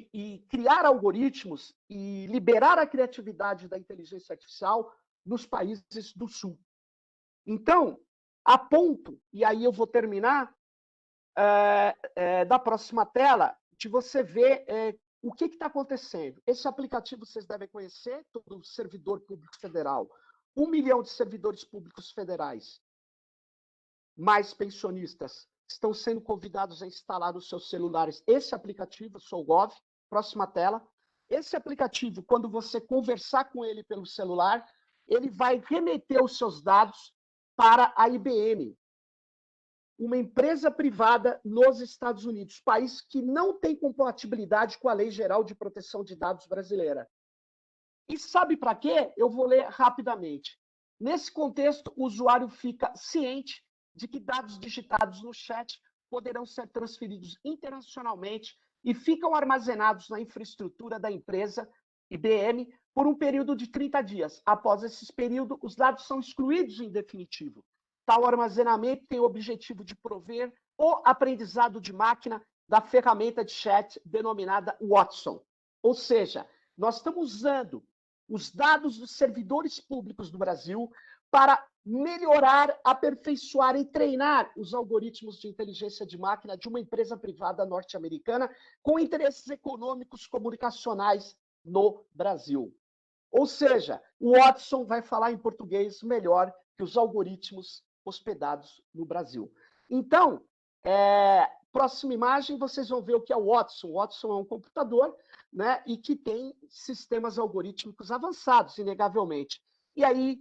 e criar algoritmos e liberar a criatividade da inteligência artificial nos países do Sul. Então, a ponto, e aí eu vou terminar, da próxima tela, de você ver o que está acontecendo. Esse aplicativo vocês devem conhecer, todo servidor público federal. 1 milhão de servidores públicos federais, mais pensionistas, estão sendo convidados a instalar nos seus celulares esse aplicativo, SouGov. Próxima tela. Esse aplicativo, quando você conversar com ele pelo celular, ele vai remeter os seus dados para a IBM, uma empresa privada nos Estados Unidos, país que não tem compatibilidade com a Lei Geral de Proteção de Dados brasileira. E sabe para quê? Eu vou ler rapidamente. Nesse contexto, o usuário fica ciente de que dados digitados no chat poderão ser transferidos internacionalmente e ficam armazenados na infraestrutura da empresa IBM por um período de 30 dias. Após esse período, os dados são excluídos em definitivo. Tal armazenamento tem o objetivo de prover o aprendizado de máquina da ferramenta de chat denominada Watson. Ou seja, nós estamos usando os dados dos servidores públicos do Brasil para melhorar, aperfeiçoar e treinar os algoritmos de inteligência de máquina de uma empresa privada norte-americana com interesses econômicos comunicacionais no Brasil. Ou seja, o Watson vai falar em português melhor que os algoritmos hospedados no Brasil. Então, próxima imagem, vocês vão ver o que é o Watson. O Watson é um computador, né, e que tem sistemas algorítmicos avançados, inegavelmente. E aí,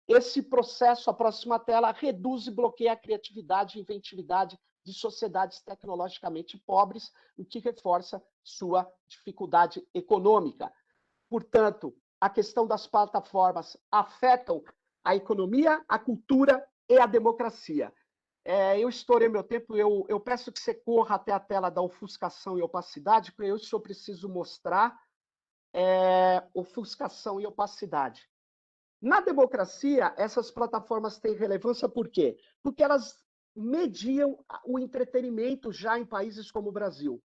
esse processo, a próxima tela, reduz e bloqueia a criatividade e inventividade de sociedades tecnologicamente pobres, o que reforça sua dificuldade econômica. Portanto, a questão das plataformas afetam a economia, a cultura e a democracia. Eu estourei meu tempo, eu peço que você corra até a tela da ofuscação e opacidade, porque eu só preciso mostrar ofuscação e opacidade. Na democracia, essas plataformas têm relevância por quê? Porque elas mediam o entretenimento já em países como o Brasil.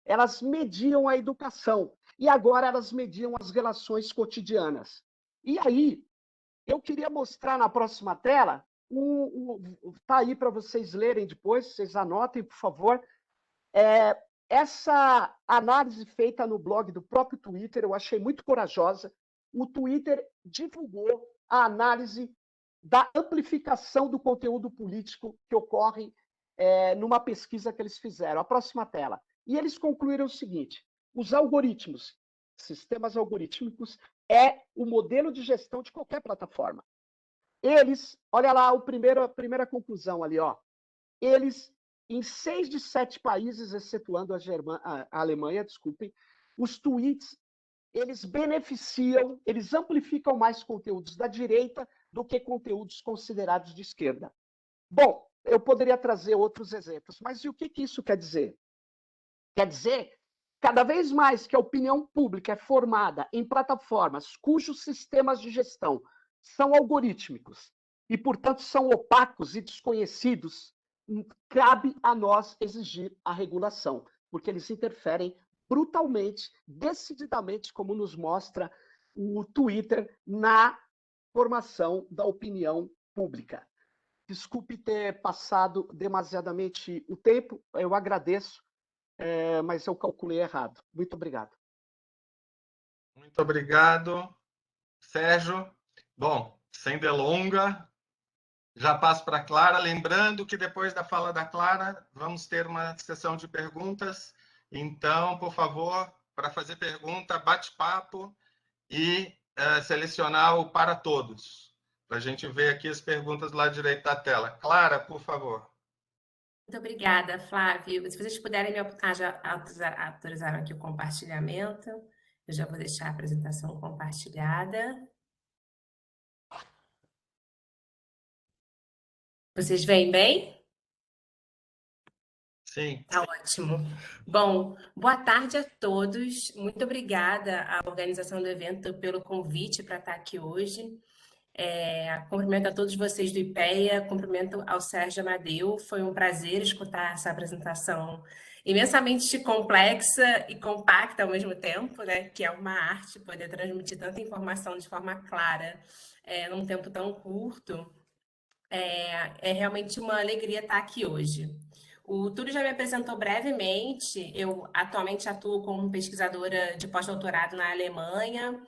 Elas mediam a educação. E agora elas mediam as relações cotidianas. E aí, eu queria mostrar na próxima tela, está aí para vocês lerem depois, vocês anotem, por favor, essa análise feita no blog do próprio Twitter, eu achei muito corajosa. O Twitter divulgou a análise da amplificação do conteúdo político que ocorre numa pesquisa que eles fizeram. A próxima tela. E eles concluíram o seguinte: os algoritmos sistemas algorítmicos é o modelo de gestão de qualquer plataforma. Eles, olha lá a primeira conclusão ali, ó. Eles, em 6 de 7 países, excetuando a Alemanha, desculpem, os tweets, eles beneficiam, eles amplificam mais conteúdos da direita do que conteúdos considerados de esquerda. Bom, eu poderia trazer outros exemplos, mas e o que isso quer dizer? Quer dizer, cada vez mais que a opinião pública é formada em plataformas cujos sistemas de gestão são algorítmicos e, portanto, são opacos e desconhecidos, cabe a nós exigir a regulação, porque eles interferem brutalmente, decididamente, como nos mostra o Twitter, na formação da opinião pública. Desculpe ter passado demasiadamente o tempo, eu agradeço, mas eu calculei errado. Muito obrigado. Muito obrigado, Sérgio. Bom, sem delonga, já passo para a Clara, lembrando que depois da fala da Clara, vamos ter uma sessão de perguntas. Então, por favor, para fazer pergunta, bate-papo e selecionar o para todos, para a gente ver aqui as perguntas lá direito da tela. Clara, por favor. Muito obrigada, Flávio. Se vocês puderem me já autorizaram aqui o compartilhamento, eu já vou deixar a apresentação compartilhada. Vocês veem bem? Sim. Tá ótimo. Bom, boa tarde a todos. Muito obrigada à organização do evento pelo convite para estar aqui hoje. Cumprimento a todos vocês do IPEA, cumprimento ao Sérgio Amadeu. Foi um prazer escutar essa apresentação imensamente complexa e compacta ao mesmo tempo, né? Que é uma arte poder transmitir tanta informação de forma clara num tempo tão curto. É realmente uma alegria estar aqui hoje. O Túlio já me apresentou brevemente. Eu atualmente atuo como pesquisadora de pós-doutorado na Alemanha,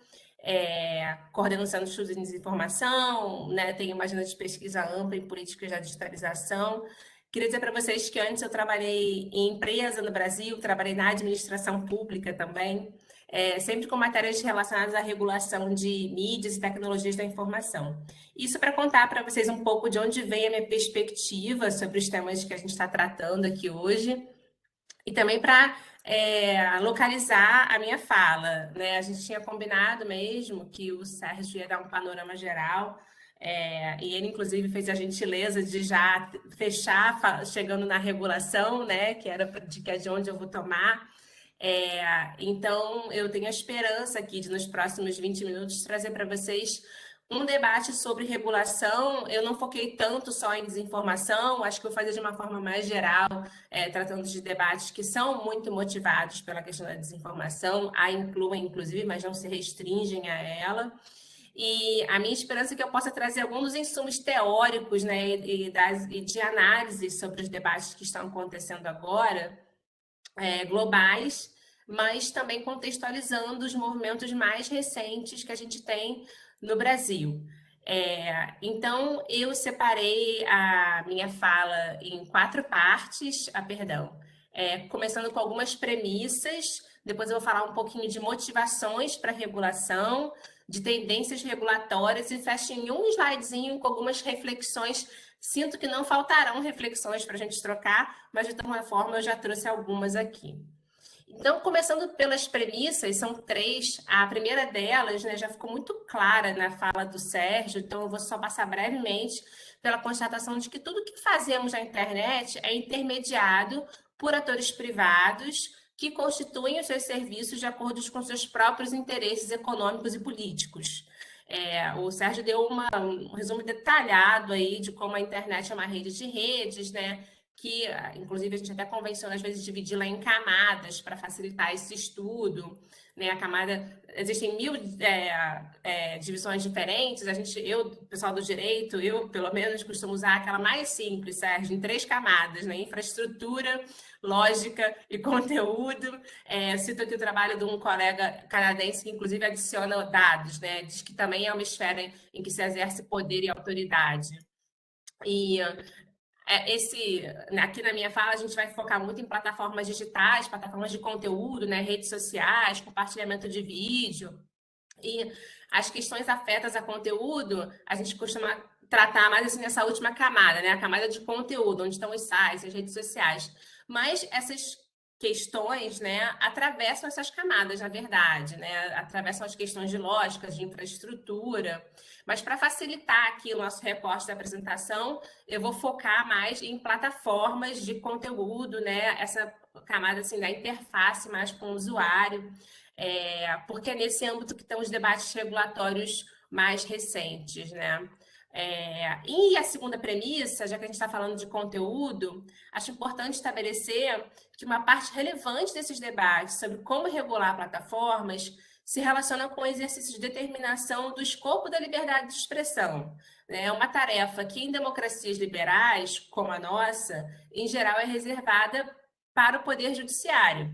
coordeno o Centro de Estudos em Desinformação, né? Tenho uma agenda de pesquisa ampla em políticas da digitalização. Queria dizer para vocês que antes eu trabalhei em empresa no Brasil, trabalhei na administração pública também, sempre com matérias relacionadas à regulação de mídias e tecnologias da informação. Isso para contar para vocês um pouco de onde vem a minha perspectiva sobre os temas que a gente está tratando aqui hoje, e também para localizar a minha fala, né? A gente tinha combinado mesmo que o Sérgio ia dar um panorama geral, e ele, inclusive, fez a gentileza de já fechar, chegando na regulação, né? Que é de onde eu vou tomar. Então, eu tenho a esperança aqui de, nos próximos 20 minutos, trazer para vocês um debate sobre regulação. Eu não foquei tanto só em desinformação, acho que eu vou fazer de uma forma mais geral, tratando de debates que são muito motivados pela questão da desinformação, a incluem, inclusive, mas não se restringem a ela. E a minha esperança é que eu possa trazer alguns dos insumos teóricos, né, e de análise sobre os debates que estão acontecendo agora, globais, mas também contextualizando os movimentos mais recentes que a gente tem no Brasil. Então, eu separei a minha fala em 4 partes, começando com algumas premissas, depois eu vou falar um pouquinho de motivações para a regulação, de tendências regulatórias e fecho em um slidezinho com algumas reflexões. Sinto que não faltarão reflexões para a gente trocar, mas de alguma forma eu já trouxe algumas aqui. Então, começando pelas premissas, são 3. A primeira delas, né, já ficou muito clara na fala do Sérgio, então eu vou só passar brevemente pela constatação de que tudo que fazemos na internet é intermediado por atores privados que constituem os seus serviços de acordo com seus próprios interesses econômicos e políticos. O Sérgio deu um resumo detalhado aí de como a internet é uma rede de redes, né? Que, inclusive, a gente até convenciona, às vezes, dividi-la em camadas para facilitar esse estudo, né? Existem 1000 divisões diferentes, o pessoal do direito, eu, pelo menos, costumo usar aquela mais simples, Sérgio, em 3 camadas, né? Infraestrutura, lógica e conteúdo. Cito aqui o trabalho de um colega canadense que, inclusive, adiciona dados, né? Diz que também é uma esfera em que se exerce poder e autoridade. E aqui na minha fala, a gente vai focar muito em plataformas digitais, plataformas de conteúdo, né, redes sociais, compartilhamento de vídeo. E as questões afetas a conteúdo, a gente costuma tratar mais assim nessa última camada, né? A camada de conteúdo, onde estão os sites, as redes sociais. Mas essas questões, né, atravessam essas camadas, na verdade, né? Atravessam as questões de lógicas, de infraestrutura. Mas para facilitar aqui o nosso recorte da apresentação, eu vou focar mais em plataformas de conteúdo, né? Essa camada assim da interface mais com o usuário, porque é nesse âmbito que estão os debates regulatórios mais recentes, né? E a segunda premissa, já que a gente está falando de conteúdo, acho importante estabelecer que uma parte relevante desses debates sobre como regular plataformas se relaciona com o exercício de determinação do escopo da liberdade de expressão. É uma tarefa que, em democracias liberais, como a nossa, em geral é reservada para o Poder Judiciário,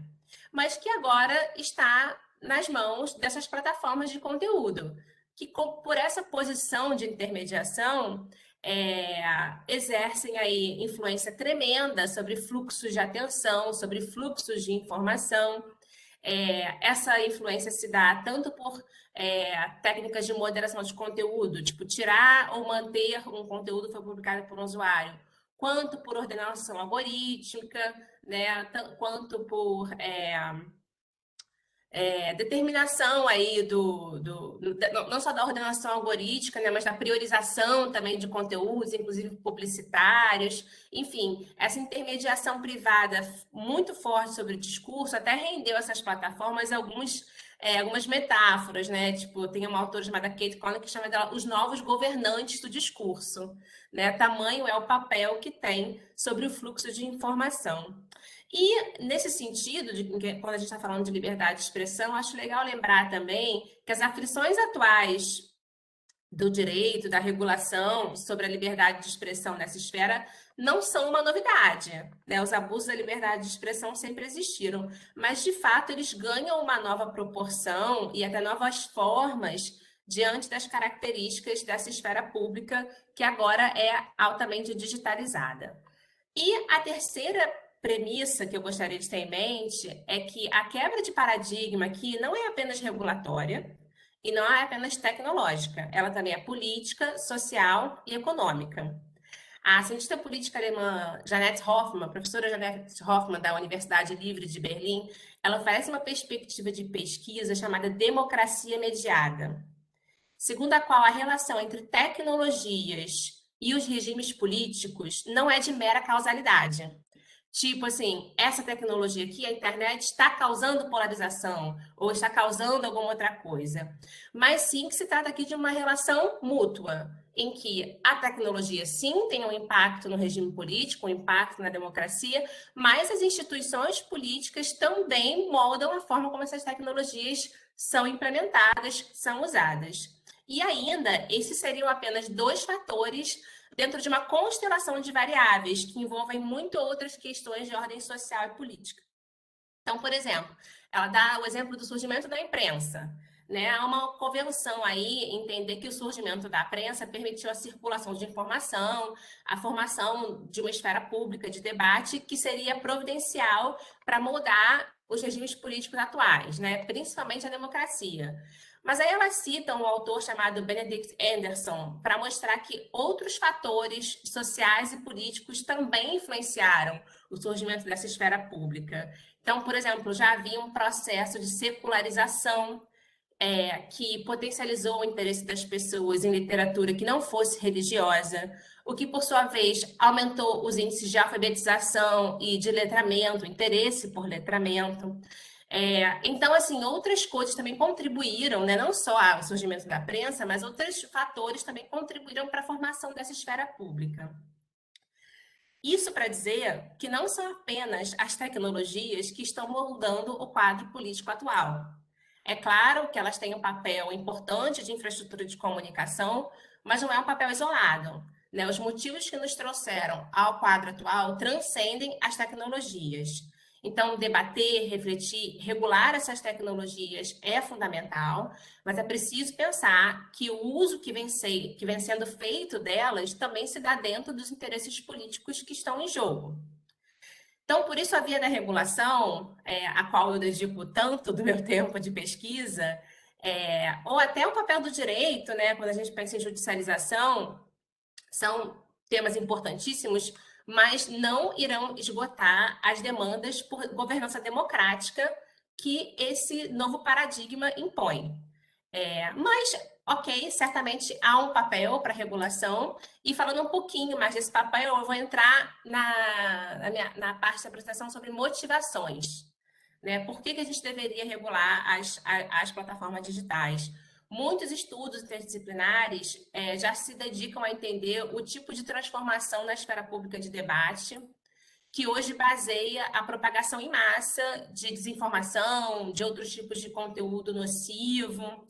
mas que agora está nas mãos dessas plataformas de conteúdo, que por essa posição de intermediação exercem aí influência tremenda sobre fluxos de atenção, sobre fluxos de informação. Essa influência se dá tanto por técnicas de moderação de conteúdo, tipo tirar ou manter um conteúdo que foi publicado por um usuário, quanto por ordenação algorítmica, né, quanto por determinação aí não só da ordenação algorítmica, né, mas da priorização também de conteúdos, inclusive publicitários. Enfim, essa intermediação privada muito forte sobre o discurso até rendeu essas plataformas algumas metáforas, né? Tipo, tem uma autora chamada Kate Conner que chama dela os novos governantes do discurso, né? Tamanho é o papel que tem sobre o fluxo de informação. E, nesse sentido, quando a gente está falando de liberdade de expressão, acho legal lembrar também que as aflições atuais do direito, da regulação sobre a liberdade de expressão nessa esfera não são uma novidade, né? Os abusos da liberdade de expressão sempre existiram, mas, de fato, eles ganham uma nova proporção e até novas formas diante das características dessa esfera pública que agora é altamente digitalizada. E a terceira premissa que eu gostaria de ter em mente é que a quebra de paradigma aqui não é apenas regulatória e não é apenas tecnológica, ela também é política, social e econômica. A cientista política alemã Janette Hoffmann, professora Janette Hoffmann da Universidade Livre de Berlim, ela oferece uma perspectiva de pesquisa chamada democracia mediada, segundo a qual a relação entre tecnologias e os regimes políticos não é de mera causalidade. Tipo assim, essa tecnologia aqui, a internet, está causando polarização ou está causando alguma outra coisa. Mas sim que se trata aqui de uma relação mútua, em que a tecnologia sim tem um impacto no regime político, um impacto na democracia, mas as instituições políticas também moldam a forma como essas tecnologias são implementadas, são usadas. E ainda, esses seriam apenas 2 fatores dentro de uma constelação de variáveis que envolvem muito outras questões de ordem social e política. Então, por exemplo, ela dá o exemplo do surgimento da imprensa. Né? Há uma convenção aí, entender que o surgimento da imprensa permitiu a circulação de informação, a formação de uma esfera pública de debate que seria providencial para moldar os regimes políticos atuais, né? Principalmente a democracia. Mas aí ela cita um autor chamado Benedict Anderson para mostrar que outros fatores sociais e políticos também influenciaram o surgimento dessa esfera pública. Então, por exemplo, já havia um processo de secularização que potencializou o interesse das pessoas em literatura que não fosse religiosa, o que, por sua vez, aumentou os índices de alfabetização e de letramento, interesse por letramento. Então, assim, outras coisas também contribuíram, né? Não só ao surgimento da imprensa, mas outros fatores também contribuíram para a formação dessa esfera pública. Isso para dizer que não são apenas as tecnologias que estão moldando o quadro político atual. É claro que elas têm um papel importante de infraestrutura de comunicação, mas não é um papel isolado, né? Os motivos que nos trouxeram ao quadro atual transcendem as tecnologias. Então, debater, refletir, regular essas tecnologias é fundamental, mas é preciso pensar que o uso que vem sendo feito delas também se dá dentro dos interesses políticos que estão em jogo. Então, por isso, a via da regulação, a qual eu dedico tanto do meu tempo de pesquisa, ou até o papel do direito, né, quando a gente pensa em judicialização, são temas importantíssimos, mas não irão esgotar as demandas por governança democrática que esse novo paradigma impõe. Mas, ok, certamente há um papel para regulação, e falando um pouquinho mais desse papel, eu vou entrar na parte da apresentação sobre motivações. Né? Por que a gente deveria regular as plataformas digitais? Muitos estudos interdisciplinares já se dedicam a entender o tipo de transformação na esfera pública de debate, que hoje baseia a propagação em massa de desinformação, de outros tipos de conteúdo nocivo.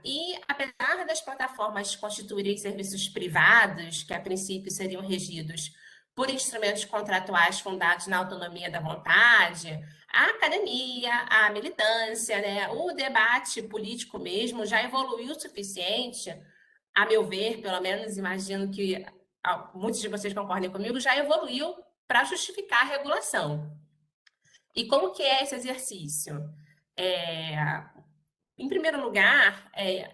E apesar das plataformas constituírem serviços privados, que a princípio seriam regidos por instrumentos contratuais fundados na autonomia da vontade, a academia, a militância, né, o debate político mesmo já evoluiu o suficiente, a meu ver, pelo menos imagino que muitos de vocês concordem comigo, já evoluiu para justificar a regulação. E como que é esse exercício? Em primeiro lugar,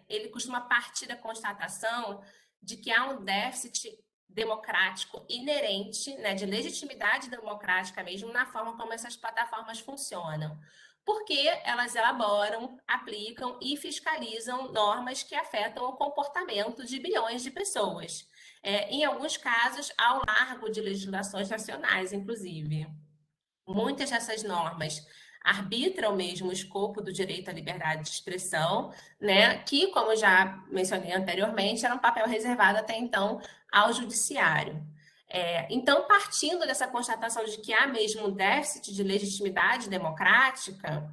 ele costuma partir da constatação de que há um déficit democrático inerente, né, de legitimidade democrática mesmo, na forma como essas plataformas funcionam. Porque elas elaboram, aplicam e fiscalizam normas que afetam o comportamento de bilhões de pessoas. Em alguns casos, ao largo de legislações nacionais, inclusive. Muitas dessas normas arbitram mesmo o escopo do direito à liberdade de expressão, né, que, como já mencionei anteriormente, era um papel reservado até então ao judiciário. Então, partindo dessa constatação de que há mesmo um déficit de legitimidade democrática,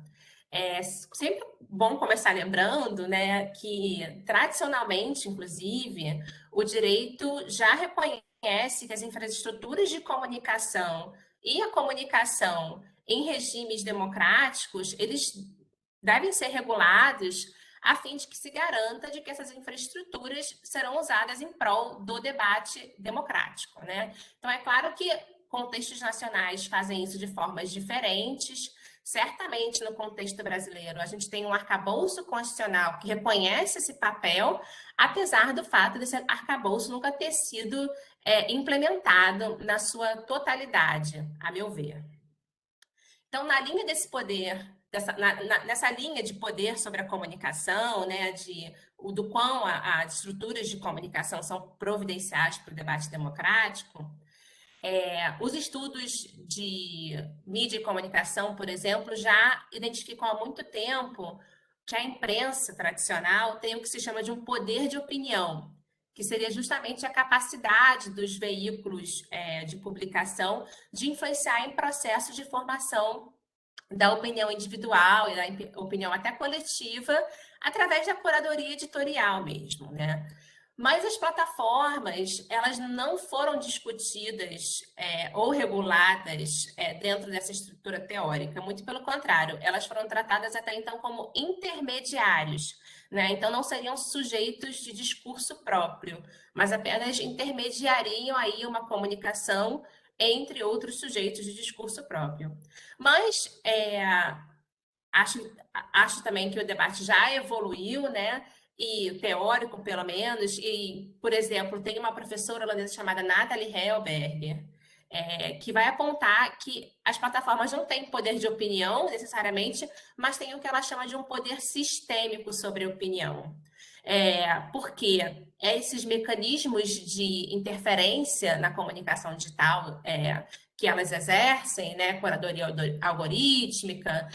é sempre bom começar lembrando, né, que tradicionalmente, inclusive, o direito já reconhece que as infraestruturas de comunicação e a comunicação em regimes democráticos, eles devem ser regulados a fim de que se garanta de que essas infraestruturas serão usadas em prol do debate democrático, né? Então, é claro que contextos nacionais fazem isso de formas diferentes. Certamente, no contexto brasileiro, a gente tem um arcabouço constitucional que reconhece esse papel, apesar do fato desse arcabouço nunca ter sido implementado na sua totalidade, a meu ver. Então, na linha desse poder, nessa linha de poder sobre a comunicação, né, do quão as estruturas de comunicação são providenciais para o debate democrático, os estudos de mídia e comunicação, por exemplo, já identificam há muito tempo que a imprensa tradicional tem o que se chama de um poder de opinião, que seria justamente a capacidade dos veículos de publicação de influenciar em processos de formação da opinião individual e da opinião até coletiva, através da curadoria editorial mesmo, né? Mas as plataformas, elas não foram discutidas ou reguladas dentro dessa estrutura teórica, muito pelo contrário, elas foram tratadas até então como intermediários, né? Então não seriam sujeitos de discurso próprio, mas apenas intermediariam aí uma comunicação entre outros sujeitos de discurso próprio. Mas acho também que o debate já evoluiu, né? E teórico, pelo menos, e, por exemplo, tem uma professora holandesa chamada Nathalie Helberger, que vai apontar que as plataformas não têm poder de opinião, necessariamente, mas têm o que ela chama de um poder sistêmico sobre a opinião. Porque esses mecanismos de interferência na comunicação digital que elas exercem, né, curadoria algorítmica,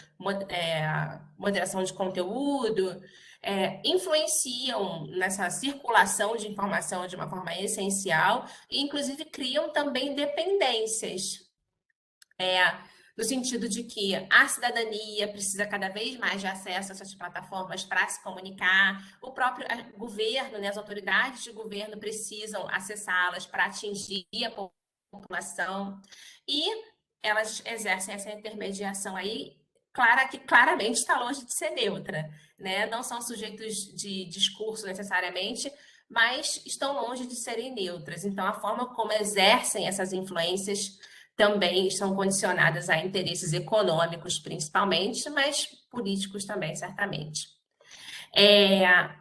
moderação de conteúdo, influenciam nessa circulação de informação de uma forma essencial e, inclusive, criam também dependências, no sentido de que a cidadania precisa cada vez mais de acesso a essas plataformas para se comunicar, o próprio governo, né, as autoridades de governo precisam acessá-las para atingir a população, e elas exercem essa intermediação aí, que claramente está longe de ser neutra, né? Não são sujeitos de discurso necessariamente, mas estão longe de serem neutras. Então, a forma como exercem essas influências também estão condicionadas a interesses econômicos, principalmente, mas políticos também, certamente.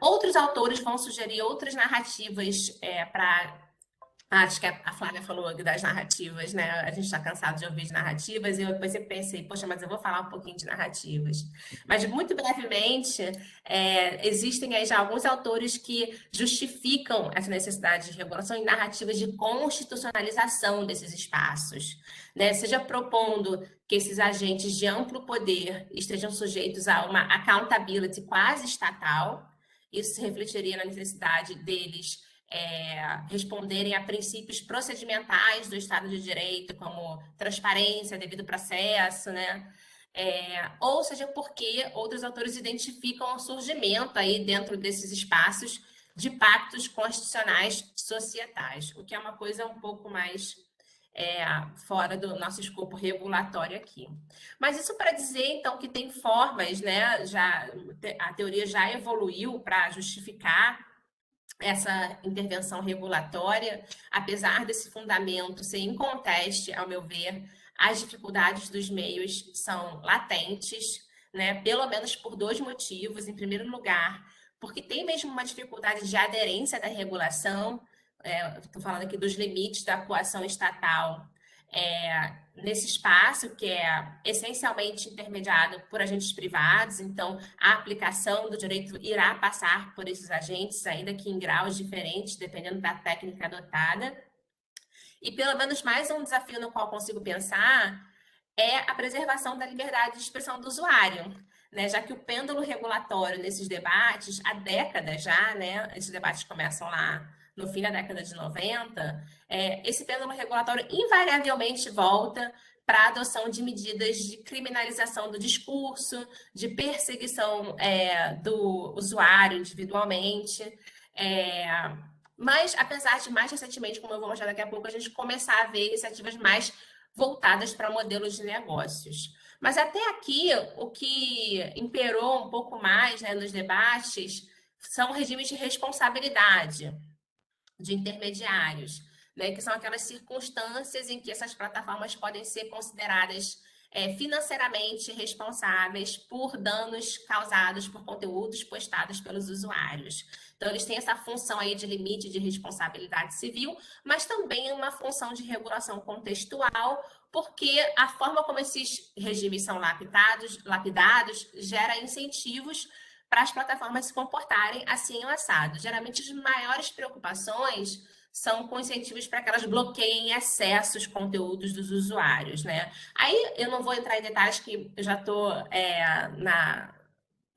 Outros autores vão sugerir outras narrativas para... Acho que a Flávia falou das narrativas, né? A gente está cansado de ouvir de narrativas, e eu depois pensei, poxa, mas eu vou falar um pouquinho de narrativas. Mas, muito brevemente, existem aí já alguns autores que justificam essa necessidade de regulação em narrativas de constitucionalização desses espaços, né? Seja propondo que esses agentes de amplo poder estejam sujeitos a uma accountability quase estatal. Isso se refletiria na necessidade deles responderem a princípios procedimentais do Estado de Direito, como transparência, devido processo, né? Ou seja, porque outros autores identificam o surgimento aí dentro desses espaços de pactos constitucionais societais, o que é uma coisa um pouco mais fora do nosso escopo regulatório aqui. Mas isso para dizer, então, que tem formas, né? A teoria já evoluiu para justificar essa intervenção regulatória, apesar desse fundamento ser inconteste, ao meu ver, as dificuldades dos meios são latentes, né? Pelo menos por dois motivos. Em primeiro lugar, porque tem mesmo uma dificuldade de aderência da regulação, estou falando aqui dos limites da atuação estatal, nesse espaço que é essencialmente intermediado por agentes privados. Então, a aplicação do direito irá passar por esses agentes, ainda que em graus diferentes, dependendo da técnica adotada. E, pelo menos, mais um desafio no qual consigo pensar é a preservação da liberdade de expressão do usuário, né? Já que o pêndulo regulatório nesses debates, há décadas já, né? Esses debates começam lá no fim da década de 90, esse pêndulo regulatório invariavelmente volta para a adoção de medidas de criminalização do discurso, de perseguição do usuário individualmente. Mas, apesar de mais recentemente, como eu vou mostrar daqui a pouco, a gente começar a ver iniciativas mais voltadas para modelos de negócios. Mas até aqui, o que imperou um pouco mais, né, nos debates são regimes de responsabilidade de intermediários, né, que são aquelas circunstâncias em que essas plataformas podem ser consideradas financeiramente responsáveis por danos causados por conteúdos postados pelos usuários. Então, eles têm essa função aí de limite de responsabilidade civil, mas também uma função de regulação contextual, porque a forma como esses regimes são lapidados gera incentivos para as plataformas se comportarem assim ou assado. Geralmente, as maiores preocupações são com incentivos para que elas bloqueiem em excesso os conteúdos dos usuários, né? Aí eu não vou entrar em detalhes, que eu já estou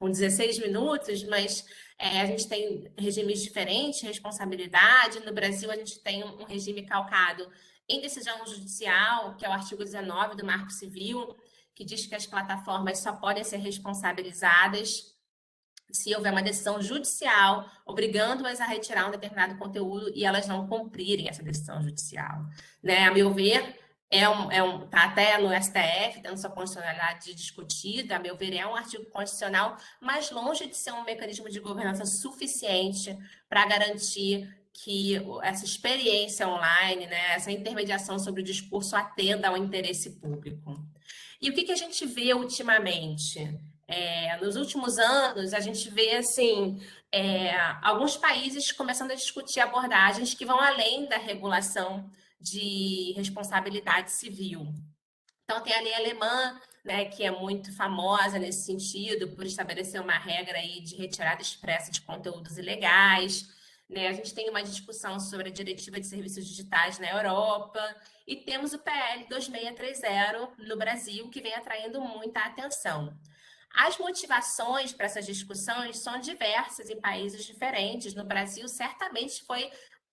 com 16 minutos, mas a gente tem regimes diferentes, responsabilidade. No Brasil, a gente tem um regime calcado em decisão judicial, que é o artigo 19 do Marco Civil, que diz que as plataformas só podem ser responsabilizadas se houver uma decisão judicial obrigando-as a retirar um determinado conteúdo e elas não cumprirem essa decisão judicial, né? A meu ver, tá até no STF, tendo sua constitucionalidade discutida. A meu ver, é um artigo constitucional, mas longe de ser um mecanismo de governança suficiente para garantir que essa experiência online, né, essa intermediação sobre o discurso atenda ao interesse público. E o que a gente vê ultimamente? Nos últimos anos, a gente vê assim, alguns países começando a discutir abordagens que vão além da regulação de responsabilidade civil. Então, tem a lei alemã, né, que é muito famosa nesse sentido, por estabelecer uma regra aí de retirada expressa de conteúdos ilegais. Né? A gente tem uma discussão sobre a diretiva de serviços digitais na Europa, e temos o PL 2630 no Brasil, que vem atraindo muita atenção. As motivações para essas discussões são diversas em países diferentes. No Brasil, certamente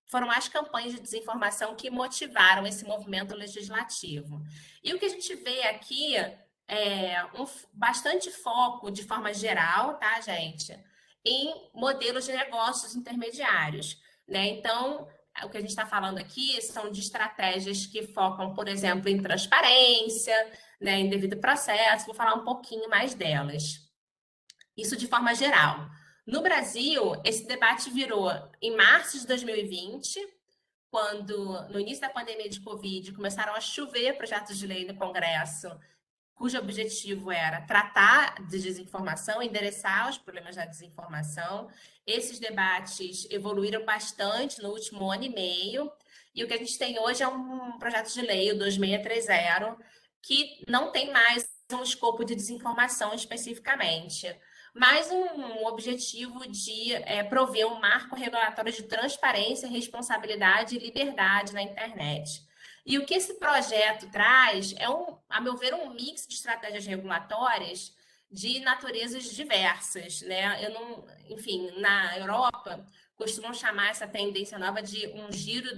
foram as campanhas de desinformação que motivaram esse movimento legislativo. E o que a gente vê aqui é bastante foco, de forma geral, tá, gente, em modelos de negócios intermediários, né? Então, o que a gente está falando aqui são de estratégias que focam, por exemplo, em transparência, né, em devido processo. Vou falar um pouquinho mais delas. Isso de forma geral. No Brasil, esse debate virou em março de 2020, quando, no início da pandemia de Covid, começaram a chover projetos de lei no Congresso, cujo objetivo era tratar de desinformação, endereçar os problemas da desinformação. Esses debates evoluíram bastante no último ano e meio, e o que a gente tem hoje é um projeto de lei, o 2630, que não tem mais um escopo de desinformação especificamente, mas um objetivo de prover um marco regulatório de transparência, responsabilidade e liberdade na internet. E o que esse projeto traz é, a meu ver, um mix de estratégias regulatórias de naturezas diversas, né? Enfim, na Europa, costumam chamar essa tendência nova de um giro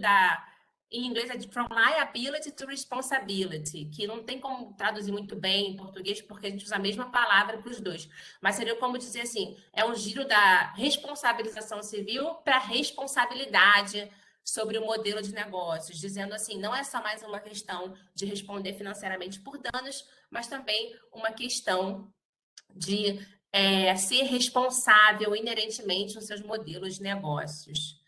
em inglês é de from liability to responsibility, que não tem como traduzir muito bem em português, porque a gente usa a mesma palavra para os dois. Mas seria como dizer assim, é um giro da responsabilização civil para a responsabilidade sobre o modelo de negócios, dizendo assim, não é só mais uma questão de responder financeiramente por danos, mas também uma questão de ser responsável inerentemente nos seus modelos de negócios.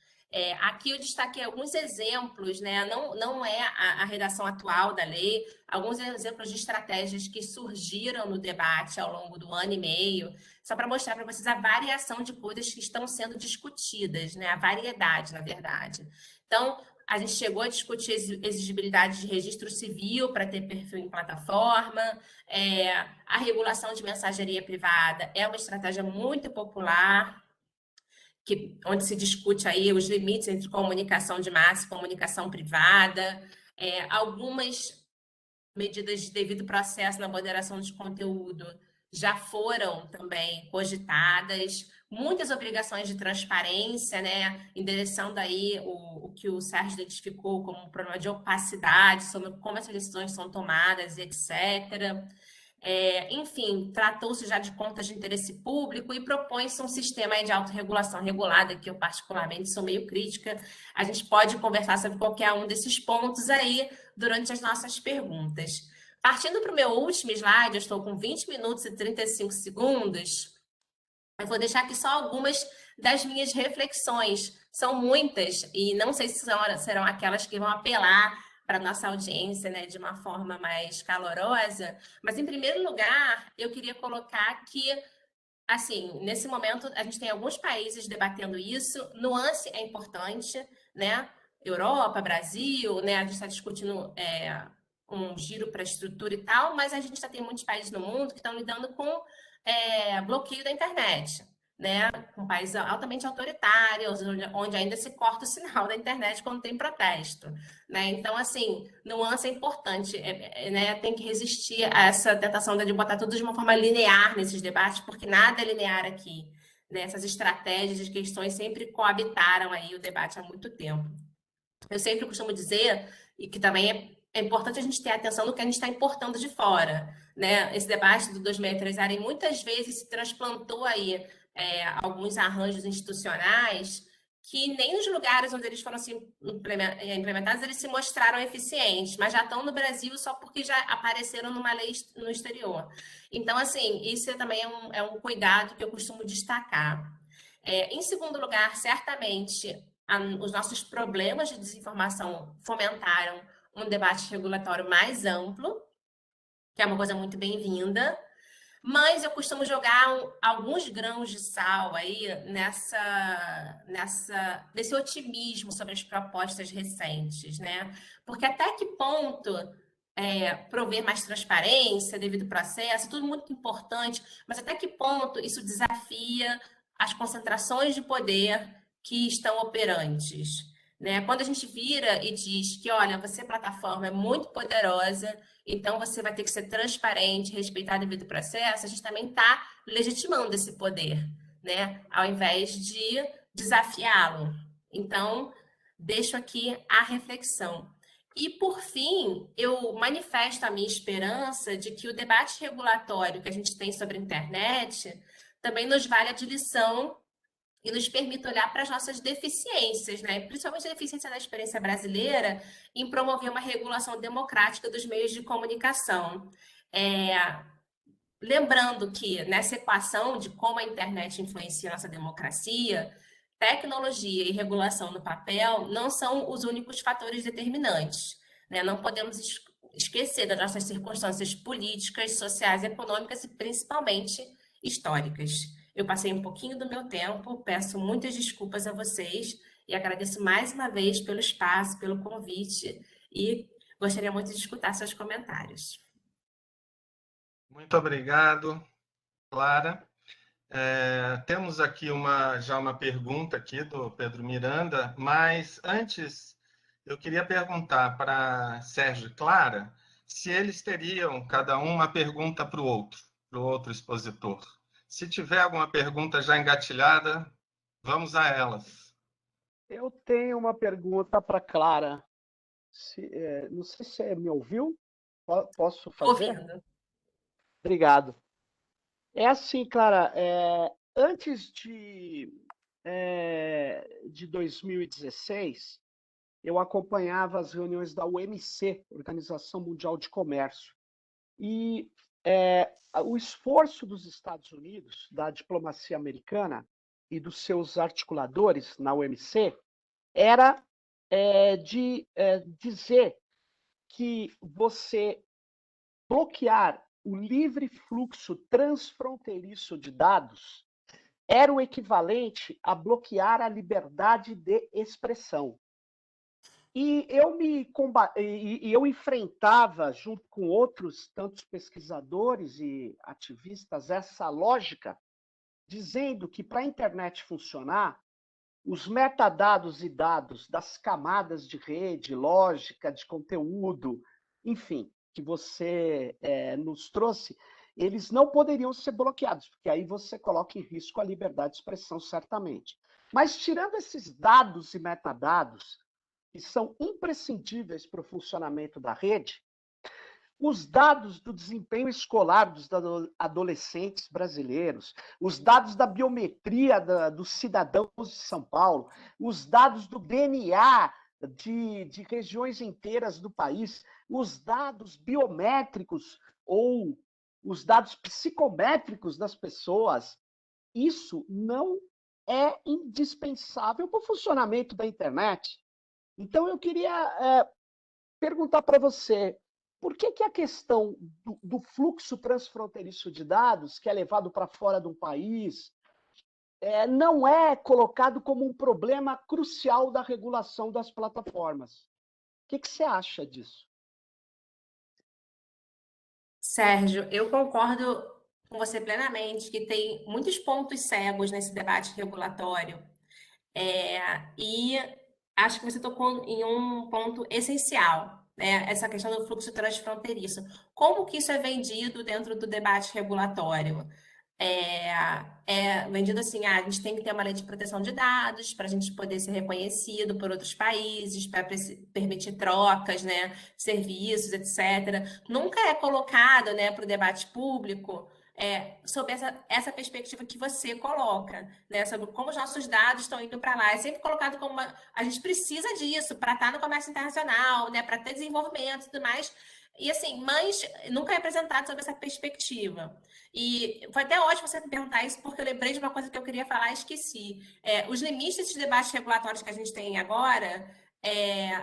Aqui eu destaquei alguns exemplos, né? Não é a redação atual da lei, alguns exemplos de estratégias que surgiram no debate ao longo do ano e meio, só para mostrar para vocês a variação de coisas que estão sendo discutidas, né? A variedade, na verdade. Então, a gente chegou a discutir exigibilidade de registro civil para ter perfil em plataforma, a regulação de mensageria privada é uma estratégia muito popular, onde se discute aí os limites entre comunicação de massa e comunicação privada, algumas medidas de devido processo na moderação de conteúdo já foram também cogitadas, muitas obrigações de transparência, né, endereçando aí o que o Sérgio identificou como um problema de opacidade sobre como essas decisões são tomadas, etc. Enfim, tratou-se já de contas de interesse público e propõe-se um sistema de autorregulação regulada, que eu particularmente sou meio crítica. A gente pode conversar sobre qualquer um desses pontos aí durante as nossas perguntas. Partindo para o meu último slide, eu estou com 20 minutos e 35 segundos, eu vou deixar aqui só algumas das minhas reflexões. São muitas, e não sei se serão aquelas que vão apelar para a nossa audiência, né, de uma forma mais calorosa, mas, em primeiro lugar, eu queria colocar que, assim, nesse momento, a gente tem alguns países debatendo isso, nuance é importante, né, Europa, Brasil, né, a gente está discutindo um giro para a estrutura e tal, mas a gente já tem muitos países no mundo que estão lidando com bloqueio da internet, né? Com países altamente autoritários, onde ainda se corta o sinal da internet quando tem protesto, né? Então, assim, nuance é importante, né? Tem que resistir a essa tentação de botar tudo de uma forma linear nesses debates, porque nada é linear aqui, né? Essas estratégias e questões sempre coabitaram aí o debate há muito tempo. Eu sempre costumo dizer, e que também é importante a gente ter atenção no que a gente está importando de fora, né? Esse debate do 2630 muitas vezes se transplantou aí alguns arranjos institucionais que nem nos lugares onde eles foram assim, implementados eles se mostraram eficientes, mas já estão no Brasil só porque já apareceram numa lei no exterior. Então, assim, isso também é um cuidado que eu costumo destacar. Em segundo lugar, certamente, os nossos problemas de desinformação fomentaram um debate regulatório mais amplo, que é uma coisa muito bem-vinda, mas eu costumo jogar alguns grãos de sal aí nesse otimismo sobre as propostas recentes, né? Porque até que ponto prover mais transparência, devido processo, tudo muito importante, mas até que ponto isso desafia as concentrações de poder que estão operantes, né? Quando a gente vira e diz que, olha, você, plataforma, é muito poderosa, então você vai ter que ser transparente, respeitar o devido processo, a gente também está legitimando esse poder, né? Ao invés de desafiá-lo. Então, deixo aqui a reflexão. E, por fim, eu manifesto a minha esperança de que o debate regulatório que a gente tem sobre a internet também nos valha de lição e nos permite olhar para as nossas deficiências, né? Principalmente a deficiência da experiência brasileira, em promover uma regulação democrática dos meios de comunicação. Lembrando que nessa equação de como a internet influencia a nossa democracia, tecnologia e regulação no papel não são os únicos fatores determinantes, né? Não podemos esquecer das nossas circunstâncias políticas, sociais, econômicas e principalmente históricas. Eu passei um pouquinho do meu tempo, peço muitas desculpas a vocês e agradeço mais uma vez pelo espaço, pelo convite e gostaria muito de escutar seus comentários. Muito obrigado, Clara. Temos aqui já uma pergunta aqui do Pedro Miranda, mas antes eu queria perguntar para Sérgio e Clara se eles teriam, cada um, uma pergunta para o outro expositor. Se tiver alguma pergunta já engatilhada, vamos a elas. Eu tenho uma pergunta para Clara. Não sei se você me ouviu. Posso fazer? Ouvindo. Obrigado. É assim, Clara, antes de 2016, eu acompanhava as reuniões da OMC, Organização Mundial de Comércio, e o esforço dos Estados Unidos, da diplomacia americana e dos seus articuladores na OMC, era de dizer que você bloquear o livre fluxo transfronteiriço de dados era o equivalente a bloquear a liberdade de expressão. E eu enfrentava, junto com outros tantos pesquisadores e ativistas, essa lógica, dizendo que para a internet funcionar, os metadados e dados das camadas de rede, lógica, de conteúdo, enfim, que você nos trouxe, eles não poderiam ser bloqueados, porque aí você coloca em risco a liberdade de expressão, certamente. Mas, tirando esses dados e metadados, que são imprescindíveis para o funcionamento da rede, os dados do desempenho escolar dos adolescentes brasileiros, os dados da biometria dos cidadãos de São Paulo, os dados do DNA de regiões inteiras do país, os dados biométricos ou os dados psicométricos das pessoas, isso não é indispensável para o funcionamento da internet. Então, eu queria perguntar para você, por que a questão do fluxo transfronteiriço de dados, que é levado para fora de um país, não é colocado como um problema crucial da regulação das plataformas? O que você acha disso? Sérgio, eu concordo com você plenamente que tem muitos pontos cegos nesse debate regulatório. E acho que você tocou em um ponto essencial, né? Essa questão do fluxo transfronteiriço. Como que isso é vendido dentro do debate regulatório? Vendido assim, a gente tem que ter uma lei de proteção de dados para a gente poder ser reconhecido por outros países, para permitir trocas, né, serviços, etc. Nunca é colocado, né, para o debate público sob essa perspectiva que você coloca, né, sobre como os nossos dados estão indo para lá. É sempre colocado como a gente precisa disso para estar no comércio internacional, né, para ter desenvolvimento e tudo mais. E assim, mas nunca é apresentado sob essa perspectiva. E foi até ótimo você me perguntar isso, porque eu lembrei de uma coisa que eu queria falar e esqueci. Os limites desses debates regulatórios que a gente tem agora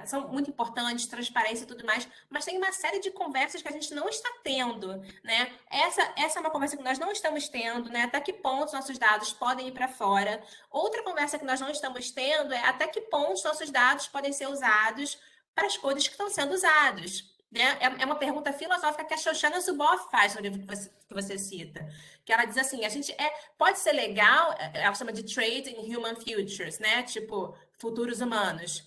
são muito importantes, transparência e tudo mais, mas tem uma série de conversas que a gente não está tendo, né? Essa é uma conversa que nós não estamos tendo, né? Até que ponto os nossos dados podem ir para fora. Outra conversa que nós não estamos tendo é até que ponto os nossos dados podem ser usados para as coisas que estão sendo usados. Né? É uma pergunta filosófica que a Shoshana Zuboff faz no livro que você cita, que ela diz assim, pode ser legal, ela chama de Trade in Human Futures, né? Tipo, futuros humanos.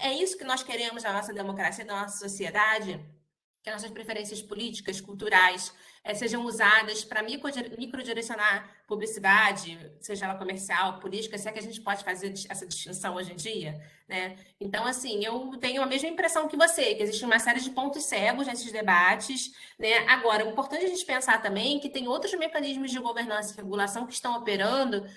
É isso que nós queremos na nossa democracia, na nossa sociedade? Que as nossas preferências políticas, culturais, sejam usadas para microdirecionar publicidade, seja ela comercial, política, se é que a gente pode fazer essa distinção hoje em dia, né? Então, assim, eu tenho a mesma impressão que você, que existe uma série de pontos cegos nesses debates, né? Agora, é importante a gente pensar também que tem outros mecanismos de governança e regulação que estão operando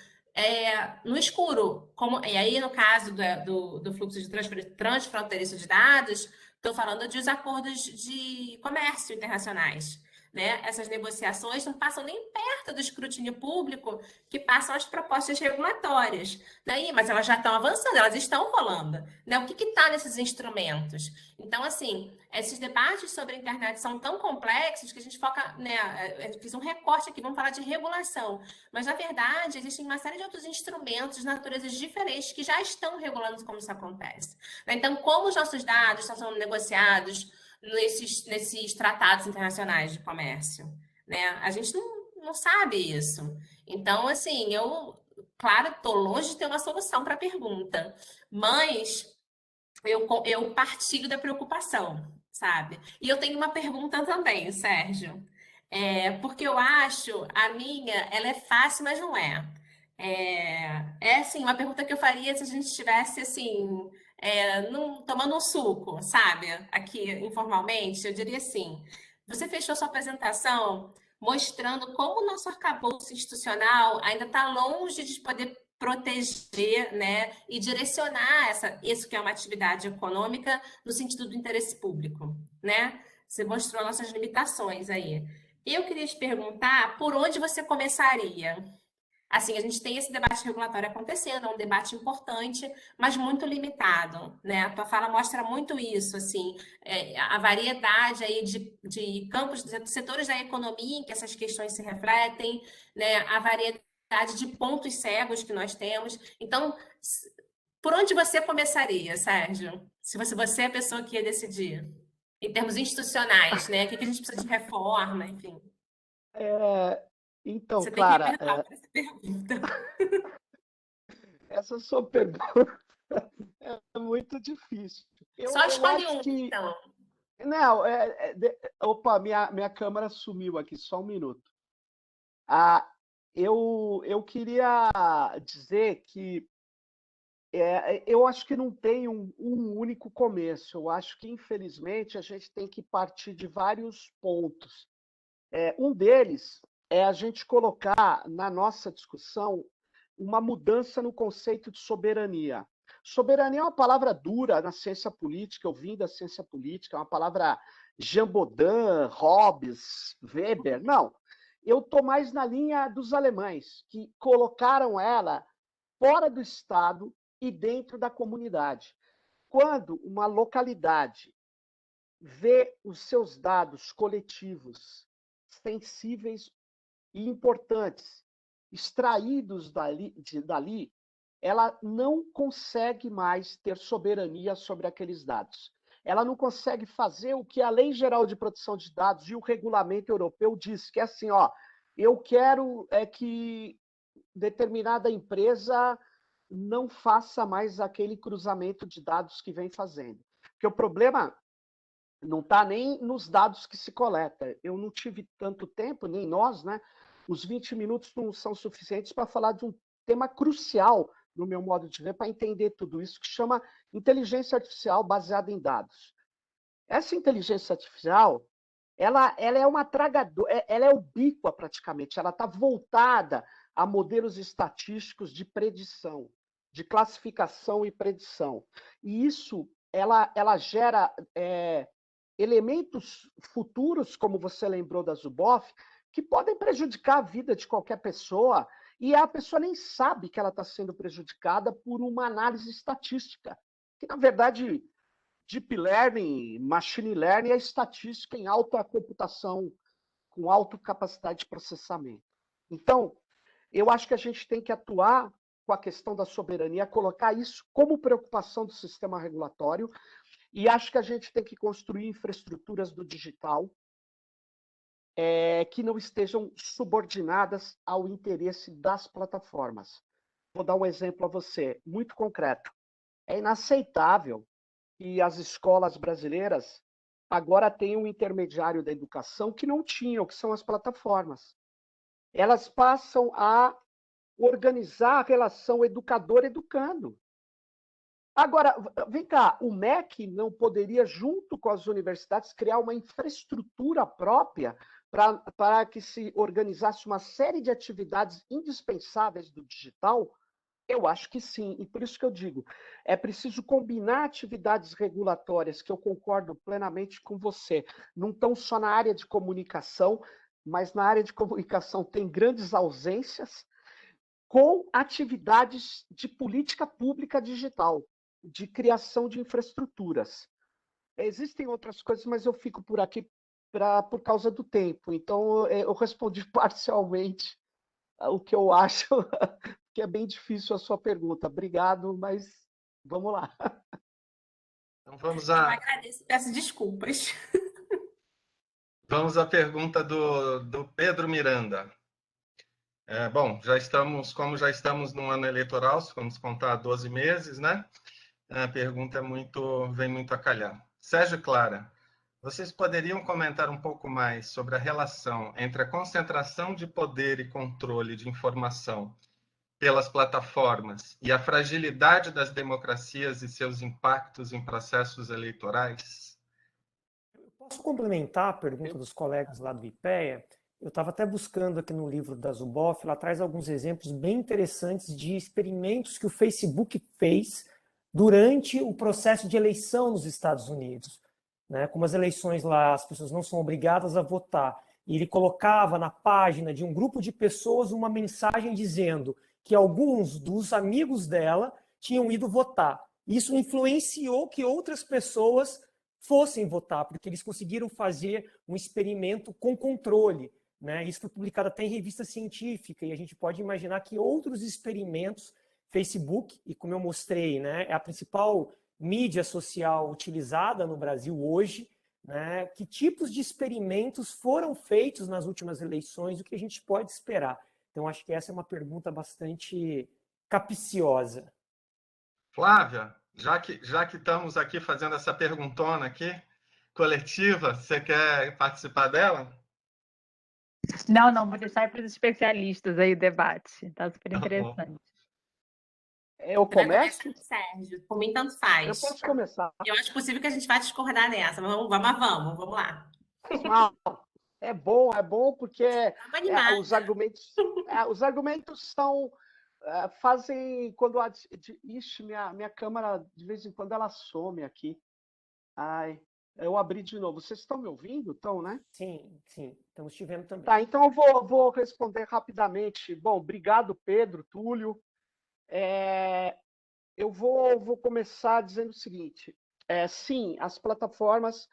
no escuro. E aí, no caso do fluxo de transfronteiriço de dados, estou falando de os acordos de comércio internacionais. Né? Essas negociações não passam nem perto do escrutínio público que passam as propostas regulatórias. Né? Mas elas já estão avançando, elas estão rolando. Né? O que está nesses instrumentos? Então, assim, esses debates sobre a internet são tão complexos que a gente foca, né? Eu fiz um recorte aqui, vamos falar de regulação. Mas, na verdade, existem uma série de outros instrumentos de naturezas diferentes que já estão regulando como isso acontece. Né? Então, como os nossos dados estão sendo negociados nesses tratados internacionais de comércio? Né? A gente não sabe isso. Então, assim, claro, estou longe de ter uma solução para a pergunta, mas eu partilho da preocupação, sabe? E eu tenho uma pergunta também, Sérgio. Porque eu acho, ela é fácil, mas não é. Assim, uma pergunta que eu faria se a gente estivesse, assim, tomando um suco, sabe? Aqui, informalmente, eu diria assim, você fechou sua apresentação mostrando como o nosso arcabouço institucional ainda está longe de poder proteger, né, e direcionar isso que é uma atividade econômica no sentido do interesse público, né? Você mostrou nossas limitações aí. Eu queria te perguntar por onde você começaria? Assim, a gente tem esse debate regulatório acontecendo, é um debate importante, mas muito limitado, né? A tua fala mostra muito isso, assim, a variedade aí de campos, de setores da economia em que essas questões se refletem, né? A variedade de pontos cegos que nós temos. Então, por onde você começaria, Sérgio? Se você é a pessoa que ia decidir, em termos institucionais, né? O que a gente precisa de reforma, enfim. Então, Você tem que me Clara, perdoar por essa pergunta. essa sua pergunta é muito difícil. Só Eu escolhe acho um, que. então. Não, opa, minha câmera sumiu aqui, só um minuto. Eu queria dizer que eu acho que não tem um único começo. Eu acho que, infelizmente, a gente tem que partir de vários pontos. Um deles é a gente colocar na nossa discussão uma mudança no conceito de soberania. Soberania é uma palavra dura na ciência política, eu vim da ciência política, é uma palavra Jean Baudin, Hobbes, Weber. Não, eu estou mais na linha dos alemães, que colocaram ela fora do Estado e dentro da comunidade. Quando uma localidade vê os seus dados coletivos sensíveis e importantes extraídos dali, ela não consegue mais ter soberania sobre aqueles dados. Ela não consegue fazer o que a Lei Geral de Proteção de Dados e o Regulamento Europeu diz, que é assim, eu quero que determinada empresa não faça mais aquele cruzamento de dados que vem fazendo. Porque o problema não está nem nos dados que se coleta. Eu não tive tanto tempo, nem nós, né? Os 20 minutos não são suficientes para falar de um tema crucial, no meu modo de ver, para entender tudo isso, que chama inteligência artificial baseada em dados. Essa inteligência artificial, ela é uma tragadora, ela é ubíqua praticamente, ela está voltada a modelos estatísticos de predição, de classificação e predição. E isso, ela gera elementos futuros, como você lembrou da Zuboff, que podem prejudicar a vida de qualquer pessoa, e a pessoa nem sabe que ela está sendo prejudicada por uma análise estatística, que, na verdade, Deep Learning, Machine Learning é estatística em alta computação, com alta capacidade de processamento. Então, eu acho que a gente tem que atuar com a questão da soberania, colocar isso como preocupação do sistema regulatório, e acho que a gente tem que construir infraestruturas do digital que não estejam subordinadas ao interesse das plataformas. Vou dar um exemplo a você, muito concreto. É inaceitável que as escolas brasileiras agora tenham um intermediário da educação que não tinham, que são as plataformas. Elas passam a organizar a relação educador-educando. Agora, vem cá, o MEC não poderia, junto com as universidades, criar uma infraestrutura própria para que se organizasse uma série de atividades indispensáveis do digital? Eu acho que sim, e por isso que eu digo, é preciso combinar atividades regulatórias, que eu concordo plenamente com você, não estão só na área de comunicação, mas na área de comunicação tem grandes ausências, com atividades de política pública digital, de criação de infraestruturas. Existem outras coisas, mas eu fico por aqui por causa do tempo, então eu respondi parcialmente o que eu acho, que é bem difícil a sua pergunta. Obrigado, mas vamos lá. Então vamos Eu à, agradeço e peço desculpas. vamos à pergunta do Pedro Miranda. Bom, como já estamos no ano eleitoral, vamos contar 12 meses, né? A pergunta vem muito a calhar. Sérgio e Clara, vocês poderiam comentar um pouco mais sobre a relação entre a concentração de poder e controle de informação pelas plataformas e a fragilidade das democracias e seus impactos em processos eleitorais? Eu posso complementar a pergunta dos colegas lá do IPEA? Eu estava até buscando aqui no livro da Zuboff, ela traz alguns exemplos bem interessantes de experimentos que o Facebook fez durante o processo de eleição nos Estados Unidos. Né? Como as eleições lá, as pessoas não são obrigadas a votar. E ele colocava na página de um grupo de pessoas uma mensagem dizendo que alguns dos amigos dela tinham ido votar. Isso influenciou que outras pessoas fossem votar, porque eles conseguiram fazer um experimento com controle. Né? Isso foi publicado até em revista científica, e a gente pode imaginar que outros experimentos, Facebook, e como eu mostrei, né, é a principal mídia social utilizada no Brasil hoje, né, que tipos de experimentos foram feitos nas últimas eleições, o que a gente pode esperar? Então, acho que essa é uma pergunta bastante capciosa. Flávia, já que estamos aqui fazendo essa perguntona aqui, coletiva, você quer participar dela? Não, vou deixar para os especialistas aí o debate. Está super Tá bom. interessante. Eu Você vai começo? começar, Sérgio. Por mim, tanto Eu faz. posso começar. Eu acho possível que a gente vai discordar nessa, mas vamos lá. Não, é bom porque Vamos animar. os argumentos são fazem quando ixi, minha câmera de vez em quando ela some aqui. Ai, eu abri de novo. Vocês estão me ouvindo? Estão, né? Sim, estamos te vendo também. Tá, então eu vou responder rapidamente. Bom, obrigado, Pedro, Túlio. Eu vou começar dizendo o seguinte: sim, as plataformas,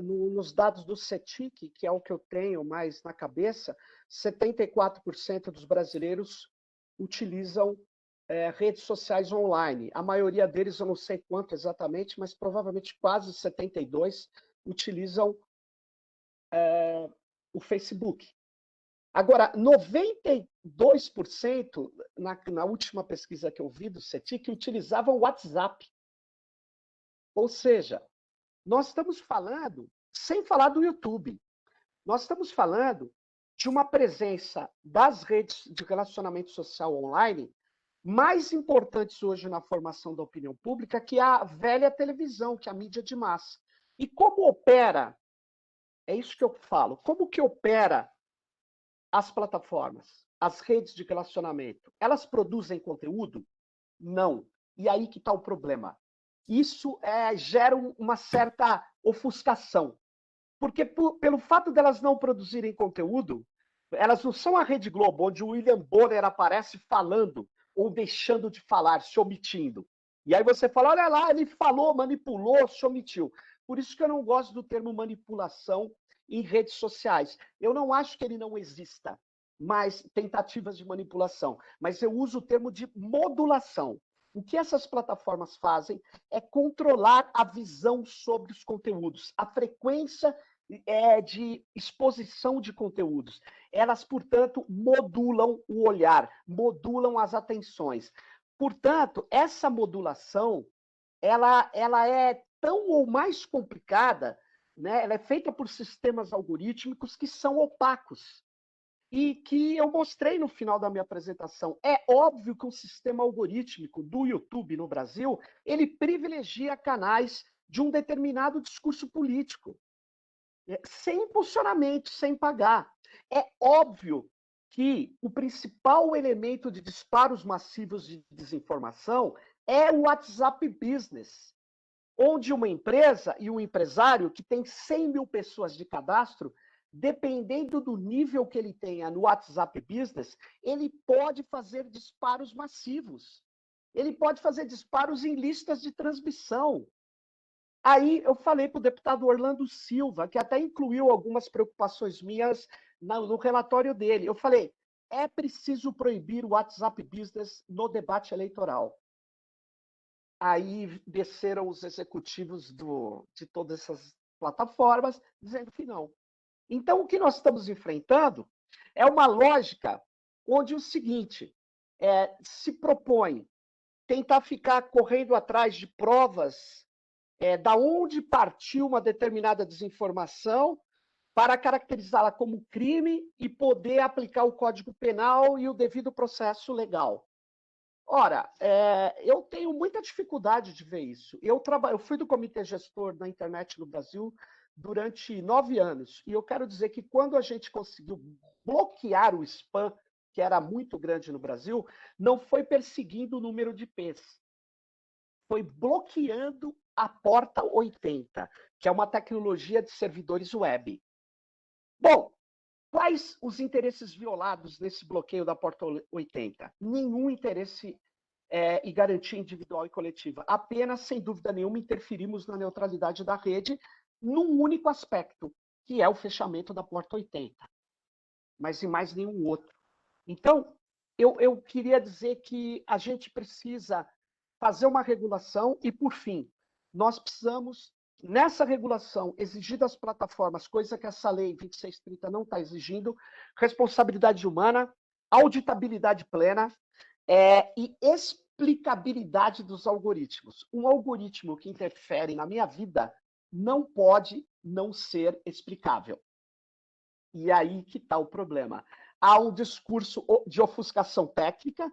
nos dados do CETIC, que é o que eu tenho mais na cabeça, 74% dos brasileiros utilizam redes sociais online. A maioria deles, eu não sei quanto exatamente, mas provavelmente quase 72% utilizam o Facebook. Agora, 92% na última pesquisa que eu vi do CETIC utilizavam o WhatsApp. Ou seja, nós estamos falando, sem falar do YouTube, nós estamos falando de uma presença das redes de relacionamento social online mais importantes hoje na formação da opinião pública que a velha televisão, que é a mídia de massa. E como opera, é isso que eu falo, como que opera as plataformas, as redes de relacionamento? Elas produzem conteúdo? Não. E aí que está o problema. Isso gera uma certa ofuscação. Porque pelo fato delas não produzirem conteúdo, elas não são a Rede Globo, onde o William Bonner aparece falando ou deixando de falar, se omitindo. E aí você fala, olha lá, ele falou, manipulou, se omitiu. Por isso que eu não gosto do termo manipulação em redes sociais. Eu não acho que ele não exista, mas tentativas de manipulação. Mas eu uso o termo de modulação. O que essas plataformas fazem é controlar a visão sobre os conteúdos, a frequência de exposição de conteúdos. Elas, portanto, modulam o olhar, modulam as atenções. Portanto, essa modulação, ela é tão ou mais complicada, né? Ela é feita por sistemas algorítmicos que são opacos e que eu mostrei no final da minha apresentação. É óbvio que o sistema algorítmico do YouTube no Brasil, ele privilegia canais de um determinado discurso político. sem impulsionamento, sem pagar. É óbvio que o principal elemento de disparos massivos de desinformação é o WhatsApp Business, onde uma empresa e um empresário que tem 100 mil pessoas de cadastro, dependendo do nível que ele tenha no WhatsApp Business, ele pode fazer disparos massivos. Ele pode fazer disparos em listas de transmissão. Aí eu falei para o deputado Orlando Silva, que até incluiu algumas preocupações minhas no relatório dele. Eu falei, é preciso proibir o WhatsApp Business no debate eleitoral. Aí desceram os executivos de todas essas plataformas, dizendo que não. Então, o que nós estamos enfrentando é uma lógica onde o seguinte, se propõe tentar ficar correndo atrás de provas da onde partiu uma determinada desinformação para caracterizá-la como crime e poder aplicar o Código Penal e o devido processo legal. Ora, eu tenho muita dificuldade de ver isso. Eu fui do comitê gestor da internet no Brasil durante 9 anos, e eu quero dizer que quando a gente conseguiu bloquear o spam, que era muito grande no Brasil, não foi perseguindo o número de IPs, foi bloqueando a porta 80, que é uma tecnologia de servidores web. Bom, quais os interesses violados nesse bloqueio da porta 80? Nenhum interesse e garantia individual e coletiva. Apenas, sem dúvida nenhuma, interferimos na neutralidade da rede num único aspecto, que é o fechamento da porta 80. Mas em mais nenhum outro. Então, eu queria dizer que a gente precisa fazer uma regulação e, por fim, nós precisamos, nessa regulação, exigir das plataformas, coisa que essa lei 2630 não está exigindo, responsabilidade humana, auditabilidade plena e explicabilidade dos algoritmos. Um algoritmo que interfere na minha vida não pode não ser explicável. E aí que está o problema. Há um discurso de ofuscação técnica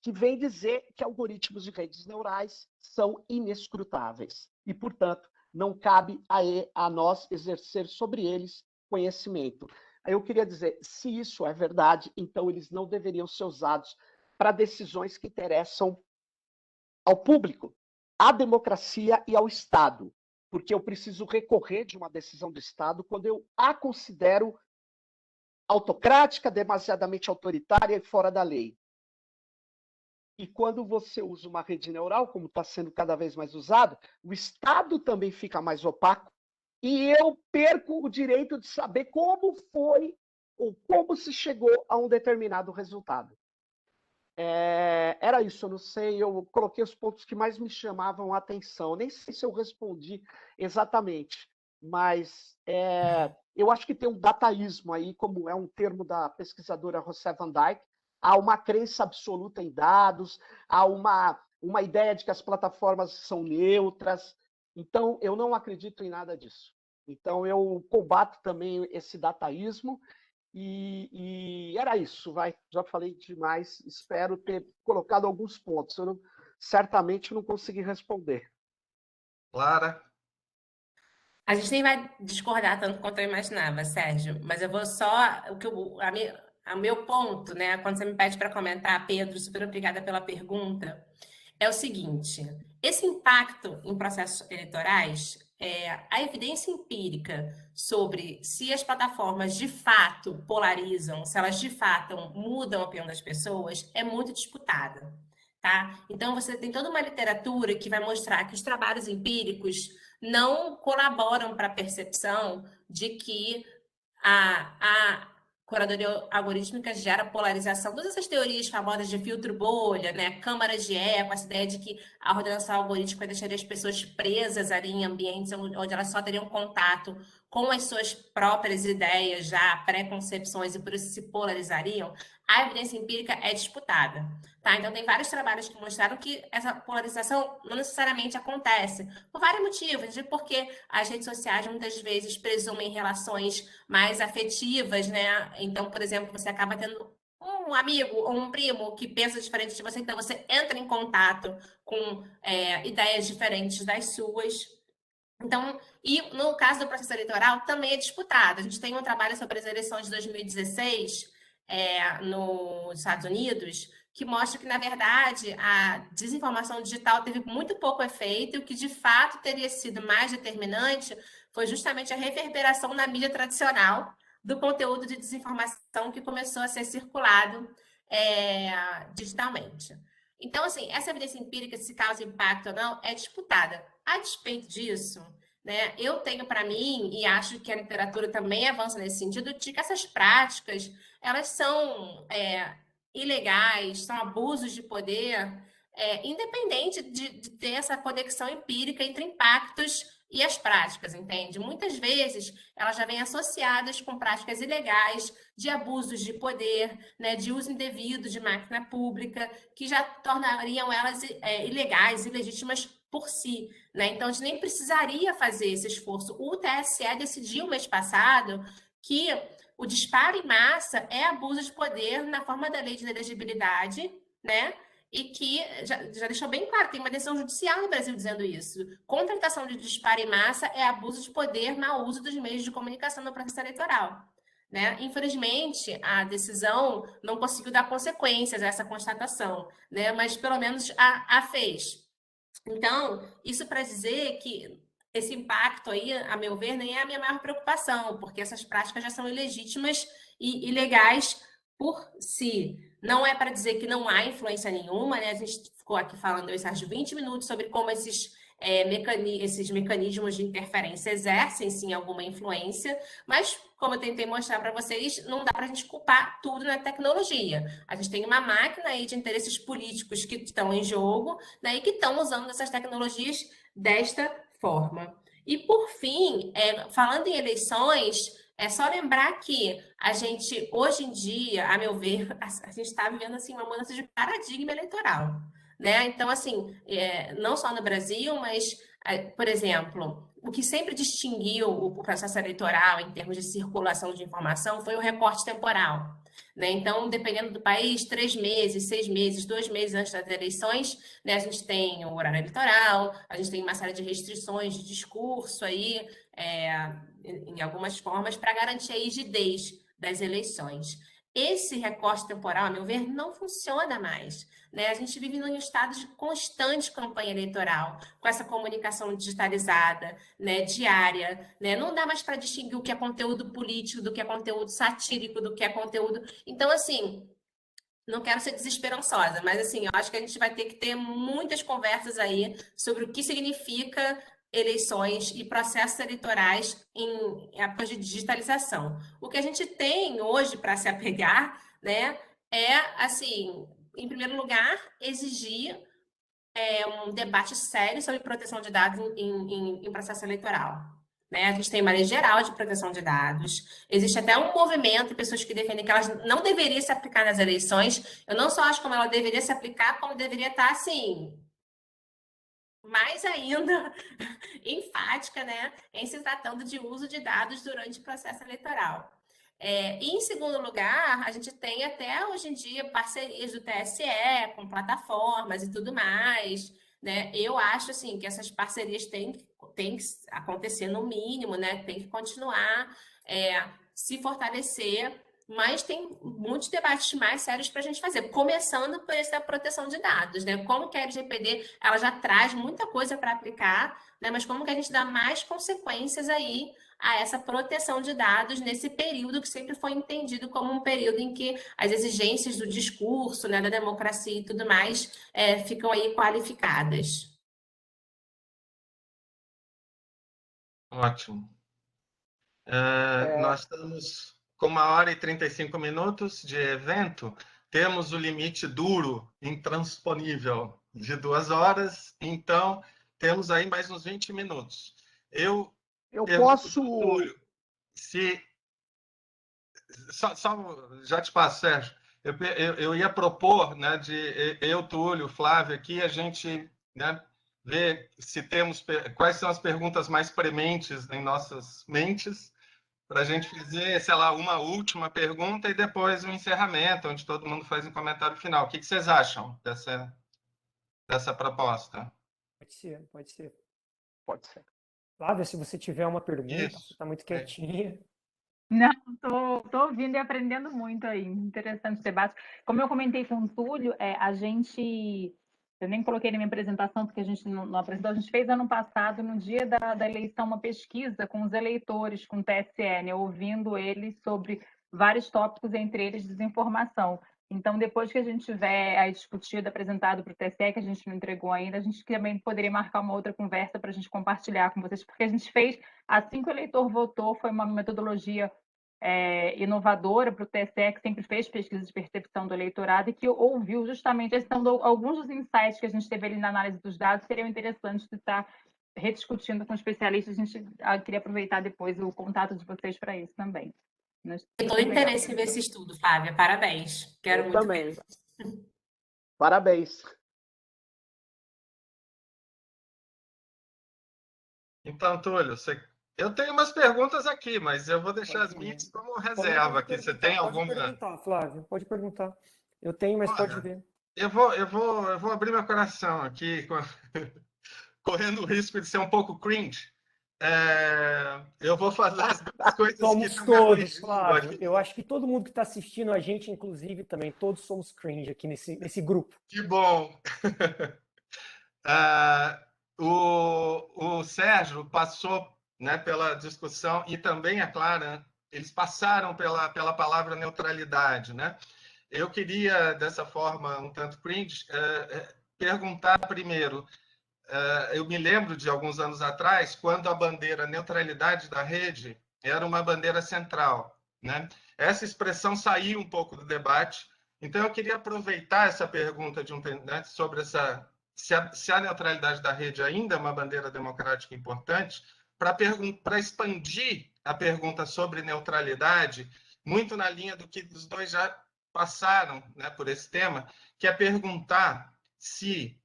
que vem dizer que algoritmos de redes neurais são inescrutáveis e, portanto, não cabe a nós exercer sobre eles conhecimento. Aí eu queria dizer, se isso é verdade, então eles não deveriam ser usados para decisões que interessam ao público, à democracia e ao Estado, porque eu preciso recorrer de uma decisão do Estado quando eu a considero autocrática, demasiadamente autoritária e fora da lei. E quando você usa uma rede neural, como está sendo cada vez mais usado, o Estado também fica mais opaco e eu perco o direito de saber como foi ou como se chegou a um determinado resultado. Era isso, eu não sei, eu coloquei os pontos que mais me chamavam a atenção. Nem sei se eu respondi exatamente, mas eu acho que tem um dataísmo aí, como é um termo da pesquisadora Rossé Van Dijk. Há uma crença absoluta em dados, há uma ideia de que as plataformas são neutras. Então, eu não acredito em nada disso. Então, eu combato também esse dataísmo. E era isso, já falei demais, espero ter colocado alguns pontos. Certamente não consegui responder. Clara? A gente nem vai discordar tanto quanto eu imaginava, Sérgio, mas eu vou só. O meu ponto, né? Quando você me pede para comentar, Pedro, super obrigada pela pergunta, é o seguinte: esse impacto em processos eleitorais, a evidência empírica sobre se as plataformas de fato polarizam, se elas de fato mudam a opinião das pessoas, é muito disputada. Tá? Então, você tem toda uma literatura que vai mostrar que os trabalhos empíricos não colaboram para a percepção de que a curadoria algorítmica gera polarização. Todas essas teorias famosas de filtro bolha, né? Câmaras de eco, essa ideia de que a ordenação algorítmica deixaria as pessoas presas ali em ambientes onde elas só teriam contato com as suas próprias ideias, já pré-concepções, e por isso se polarizariam, a evidência empírica é disputada. Tá? Então, tem vários trabalhos que mostraram que essa polarização não necessariamente acontece, por vários motivos, de porque as redes sociais muitas vezes presumem relações mais afetivas, né? Então, por exemplo, você acaba tendo um amigo ou um primo que pensa diferente de você, então você entra em contato com ideias diferentes das suas. Então, e no caso do processo eleitoral, também é disputado. A gente tem um trabalho sobre as eleições de 2016 nos Estados Unidos, que mostra que, na verdade, a desinformação digital teve muito pouco efeito e o que, de fato, teria sido mais determinante foi justamente a reverberação na mídia tradicional do conteúdo de desinformação que começou a ser circulado digitalmente. Então, assim, essa evidência empírica, se causa impacto ou não, é disputada. A despeito disso, né, eu tenho para mim, e acho que a literatura também avança nesse sentido, de que essas práticas, elas são ilegais, são abusos de poder, independente de ter essa conexão empírica entre impactos e as práticas, entende? Muitas vezes, elas já vêm associadas com práticas ilegais, de abusos de poder, né, de uso indevido de máquina pública, que já tornariam elas ilegais, ilegítimas por si, né? Então, a gente nem precisaria fazer esse esforço. O TSE decidiu mês passado que o disparo em massa é abuso de poder na forma da lei de inelegibilidade, né? E que já deixou bem claro, tem uma decisão judicial no Brasil dizendo isso. Contratação de disparo em massa é abuso de poder no uso dos meios de comunicação no processo eleitoral. Né? Infelizmente, a decisão não conseguiu dar consequências a essa constatação, né? Mas pelo menos a fez. Então, isso para dizer que esse impacto aí, a meu ver, nem é a minha maior preocupação, porque essas práticas já são ilegítimas e ilegais por si. Não é para dizer que não há influência nenhuma, né? A gente ficou aqui falando esses 20 minutos sobre como esses mecanismos de interferência exercem, sim, alguma influência, mas, como eu tentei mostrar para vocês, não dá para a gente culpar tudo na tecnologia. A gente tem uma máquina aí de interesses políticos que estão em jogo, né, e que estão usando essas tecnologias desta forma. E, por fim, falando em eleições, é só lembrar que a gente, hoje em dia, a meu ver, a gente está vivendo assim, uma mudança de paradigma eleitoral. Né? Então, assim, não só no Brasil, mas, por exemplo, o que sempre distinguiu o processo eleitoral em termos de circulação de informação foi o recorte temporal. Né? Então, dependendo do país, 3 meses, 6 meses, 2 meses antes das eleições, né, a gente tem o horário eleitoral, a gente tem uma série de restrições de discurso aí, em algumas formas, para garantir a rigidez das eleições. Esse recorte temporal, a meu ver, não funciona mais. Né? A gente vive num estado de constante campanha eleitoral, com essa comunicação digitalizada, né, diária. Né? Não dá mais para distinguir o que é conteúdo político do que é conteúdo satírico, do que é conteúdo. Então, assim, não quero ser desesperançosa, mas assim, eu acho que a gente vai ter que ter muitas conversas aí sobre o que significa eleições e processos eleitorais em épocas de digitalização. O que a gente tem hoje para se apegar, né, é assim, em primeiro lugar, exigir um debate sério sobre proteção de dados em processo eleitoral. Né? A gente tem uma lei geral de proteção de dados. Existe até um movimento de pessoas que defendem que elas não deveriam se aplicar nas eleições. Eu não só acho como ela deveria se aplicar, como deveria estar, assim, mais ainda enfática, né, em se tratando de uso de dados durante o processo eleitoral. E, em segundo lugar, a gente tem até hoje em dia parcerias do TSE com plataformas e tudo mais. Né? Eu acho assim, que essas parcerias têm que acontecer no mínimo, né? Tem que continuar, se fortalecer, mas tem muitos debates mais sérios para a gente fazer, começando por esse da proteção de dados, né? Como que a LGPD ela já traz muita coisa para aplicar, né? Mas como que a gente dá mais consequências aí a essa proteção de dados nesse período que sempre foi entendido como um período em que as exigências do discurso, né, da democracia e tudo mais ficam aí qualificadas. Ótimo. Nós estamos com 1h35 de evento. Temos o limite duro, intransponível, de 2 horas. Então, temos aí mais uns 20 minutos. Eu posso... Túlio, só já te passo, Sérgio. Eu ia propor, né, de eu, Túlio, Flávio aqui, a gente, né, ver se temos quais são as perguntas mais prementes em nossas mentes, para a gente fazer, sei lá, uma última pergunta e depois um encerramento, onde todo mundo faz um comentário final. O que vocês acham dessa proposta? Pode ser, pode ser. Pode ser. Flávia, se você tiver uma pergunta, você Isso. está muito quietinha. Não, tô ouvindo e aprendendo muito aí. Interessante debate. Como eu comentei com o Túlio, eu nem coloquei na minha apresentação, porque a gente não apresentou, a gente fez ano passado, no dia da eleição, uma pesquisa com os eleitores, com o TSE, né, ouvindo eles sobre vários tópicos, entre eles desinformação. Então, depois que a gente tiver aí discutido, apresentado para o TSE, que a gente não entregou ainda, a gente também poderia marcar uma outra conversa para a gente compartilhar com vocês, porque a gente fez, assim que o eleitor votou, foi uma metodologia inovadora para o TSE, que sempre fez pesquisa de percepção do eleitorado e que ouviu justamente alguns dos insights que a gente teve ali na análise dos dados seriam interessantes de estar rediscutindo com especialistas. A gente queria aproveitar depois o contato de vocês para isso também. Tenho todo interesse em ver esse estudo, Flávia. Parabéns. Quero muito também. ver. Parabéns. Então, Túlio, eu tenho umas perguntas aqui, mas eu vou deixar as Pode ir. minha como reserva aqui. Você tem Pode alguma? perguntar, Flávio, pode perguntar. Eu tenho, mas pode Olha, ver. eu vou abrir meu coração aqui, correndo o risco de ser um pouco cringe. Eu vou falar as duas coisas que Somos estão me todos, afligindo Flávio. aqui. Eu acho que todo mundo que está assistindo a gente, inclusive, também, todos somos cringe aqui nesse grupo. Que bom! O Sérgio passou, né, pela discussão e também a Clara, eles passaram pela palavra neutralidade, né? Eu queria, dessa forma um tanto cringe, perguntar primeiro, eu me lembro de alguns anos atrás, quando a bandeira neutralidade da rede era uma bandeira central, né? Essa expressão saiu um pouco do debate, então eu queria aproveitar essa pergunta né, sobre se a neutralidade da rede ainda é uma bandeira democrática importante, para expandir a pergunta sobre neutralidade, muito na linha do que os dois já passaram, né, por esse tema, que é perguntar se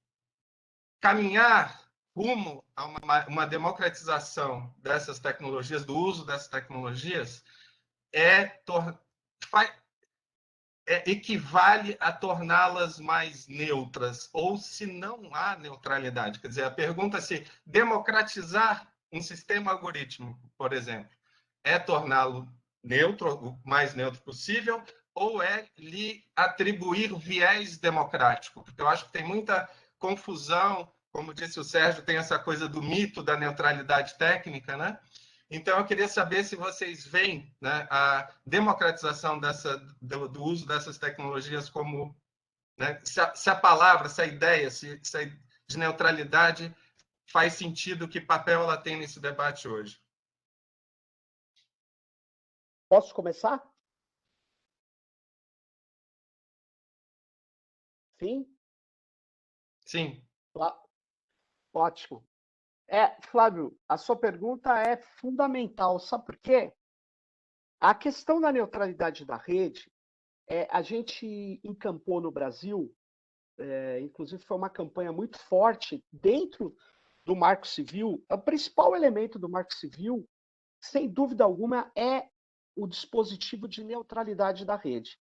caminhar rumo a uma democratização dessas tecnologias, do uso dessas tecnologias, equivale a torná-las mais neutras, ou se não há neutralidade. Quer dizer, a pergunta é se democratizar um sistema algorítmico, por exemplo, é torná-lo neutro, o mais neutro possível, ou é lhe atribuir viés democrático? Porque eu acho que tem muita confusão, como disse o Sérgio, tem essa coisa do mito da neutralidade técnica, né? Então, eu queria saber se vocês veem, né, a democratização do uso dessas tecnologias como, né, se a palavra, se a ideia de neutralidade faz sentido, que papel ela tem nesse debate hoje. Posso começar? Sim? Sim. Ótimo. Flávio, a sua pergunta é fundamental. Sabe por quê? A questão da neutralidade da rede, a gente encampou no Brasil, inclusive foi uma campanha muito forte dentro do Marco Civil. O principal elemento do Marco Civil, sem dúvida alguma, é o dispositivo de neutralidade da rede.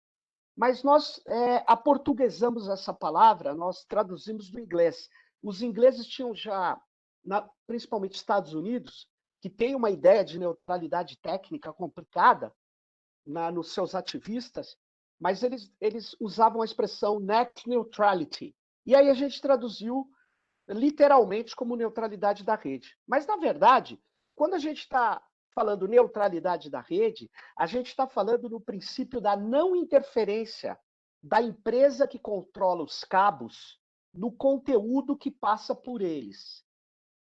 Mas nós aportuguesamos essa palavra, nós traduzimos do inglês. Os ingleses tinham já, principalmente Estados Unidos, que tem uma ideia de neutralidade técnica complicada nos seus ativistas, mas eles usavam a expressão net neutrality. E aí a gente traduziu literalmente como neutralidade da rede. Mas, na verdade, quando a gente está falando neutralidade da rede, a gente está falando no princípio da não interferência da empresa que controla os cabos no conteúdo que passa por eles.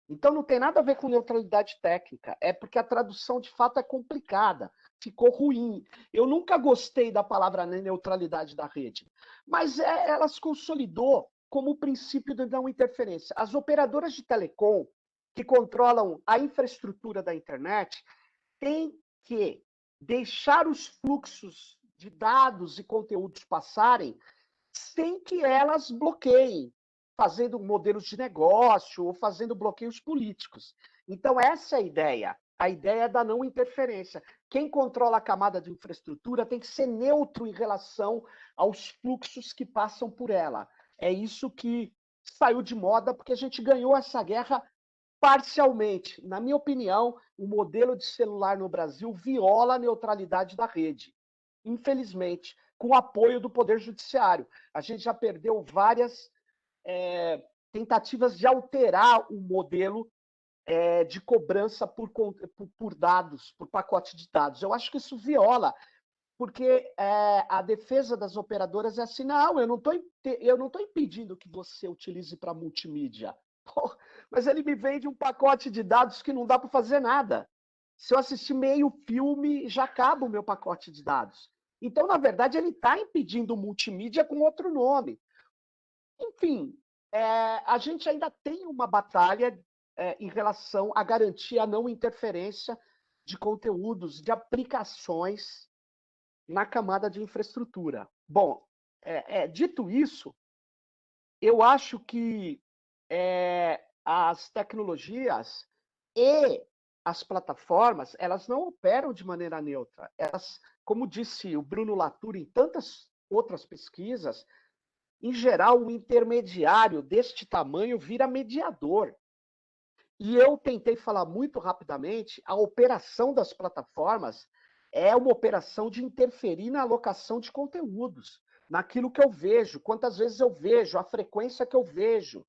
Então não tem nada a ver com neutralidade técnica, é porque a tradução de fato é complicada, ficou ruim. Eu nunca gostei da palavra neutralidade da rede, mas ela se consolidou como o princípio de não interferência. As operadoras de telecom que controlam a infraestrutura da internet têm que deixar os fluxos de dados e conteúdos passarem sem que elas bloqueiem, fazendo modelos de negócio ou fazendo bloqueios políticos. Então, essa é a ideia da não interferência. Quem controla a camada de infraestrutura tem que ser neutro em relação aos fluxos que passam por ela. É isso que saiu de moda, porque a gente ganhou essa guerra parcialmente. Na minha opinião, o modelo de celular no Brasil viola a neutralidade da rede, infelizmente, com o apoio do Poder Judiciário. A gente já perdeu várias tentativas de alterar o modelo de cobrança por dados, por pacote de dados. Eu acho que isso viola, porque a defesa das operadoras é assim, não, eu não estou impedindo que você utilize para multimídia. Pô, mas ele me vende um pacote de dados que não dá para fazer nada. Se eu assistir meio filme, já acaba o meu pacote de dados. Então, na verdade, ele está impedindo multimídia com outro nome. Enfim, a gente ainda tem uma batalha em relação a garantir a não interferência de conteúdos, de aplicações na camada de infraestrutura. Bom, dito isso, eu acho que as tecnologias e as plataformas, elas não operam de maneira neutra. Elas, como disse o Bruno Latour em tantas outras pesquisas, em geral, o intermediário deste tamanho vira mediador. E eu tentei falar muito rapidamente, a operação das plataformas é uma operação de interferir na alocação de conteúdos, naquilo que eu vejo, quantas vezes eu vejo, a frequência que eu vejo.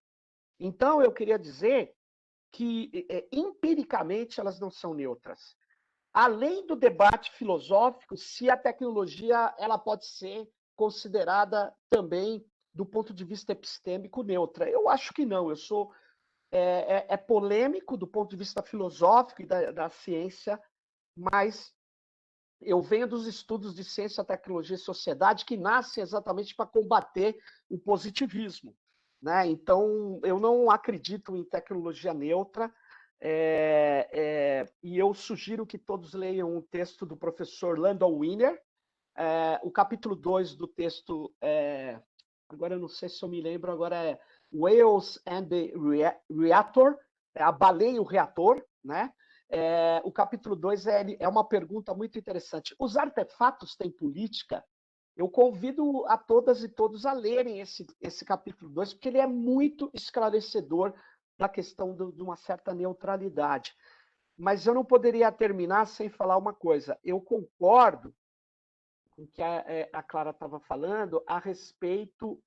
Então, eu queria dizer que, empiricamente, elas não são neutras. Além do debate filosófico, se a tecnologia ela pode ser considerada também, do ponto de vista epistêmico, neutra. Eu acho que não, eu sou polêmico do ponto de vista filosófico e da ciência, mas eu venho dos estudos de ciência, tecnologia e sociedade que nascem exatamente para combater o positivismo, né? Então, eu não acredito em tecnologia neutra, e eu sugiro que todos leiam um texto do professor Landon Wiener, o capítulo 2 do texto, agora eu não sei se eu me lembro, agora é Whales and the Reactor, a baleia e o reator, né? O capítulo 2 é uma pergunta muito interessante. Os artefatos têm política? Eu convido a todas e todos a lerem esse capítulo 2, porque ele é muito esclarecedor da questão de uma certa neutralidade. Mas eu não poderia terminar sem falar uma coisa. Eu concordo com o que a Clara estava falando a respeito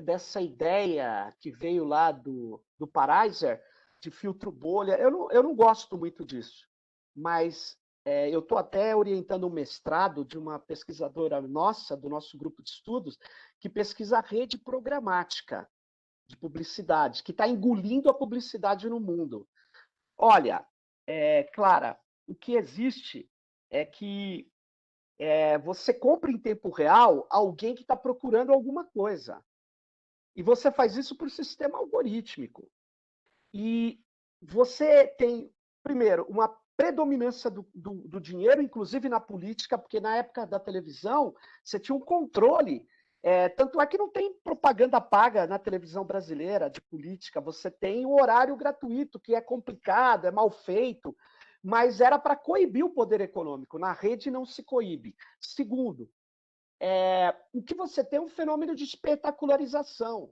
dessa ideia que veio lá do Pariser, de filtro bolha. Eu não gosto muito disso, mas eu estou até orientando um mestrado de uma pesquisadora nossa, do nosso grupo de estudos, que pesquisa a rede programática de publicidade, que está engolindo a publicidade no mundo. Olha, Clara, o que existe é que você compra em tempo real alguém que está procurando alguma coisa. E você faz isso por sistema algorítmico. E você tem, primeiro, uma predominância do dinheiro, inclusive na política, porque na época da televisão você tinha um controle. Tanto é que não tem propaganda paga na televisão brasileira de política. Você tem o horário gratuito, que é complicado, é mal feito, mas era para coibir o poder econômico. Na rede não se coíbe. Segundo, o que você tem é um fenômeno de espetacularização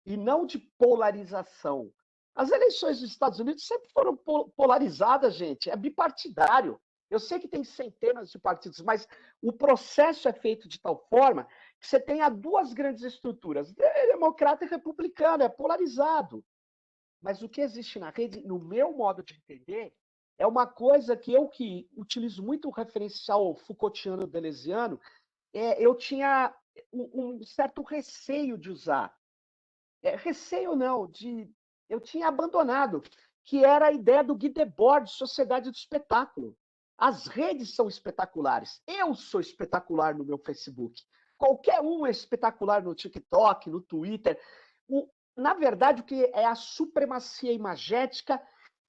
e não de polarização. As eleições dos Estados Unidos sempre foram polarizadas, gente. É bipartidário. Eu sei que tem centenas de partidos, mas o processo é feito de tal forma que você tenha duas grandes estruturas, democrata e republicano, é polarizado. Mas o que existe na rede, no meu modo de entender, é uma coisa que eu que utilizo muito o referencial Foucaultiano deleuziano, eu tinha um certo receio de usar. Receio não, eu tinha abandonado, que era a ideia do Guy Debord, de sociedade do espetáculo. As redes são espetaculares. Eu sou espetacular no meu Facebook. Qualquer um é espetacular no TikTok, no Twitter. Na verdade, o que é a supremacia imagética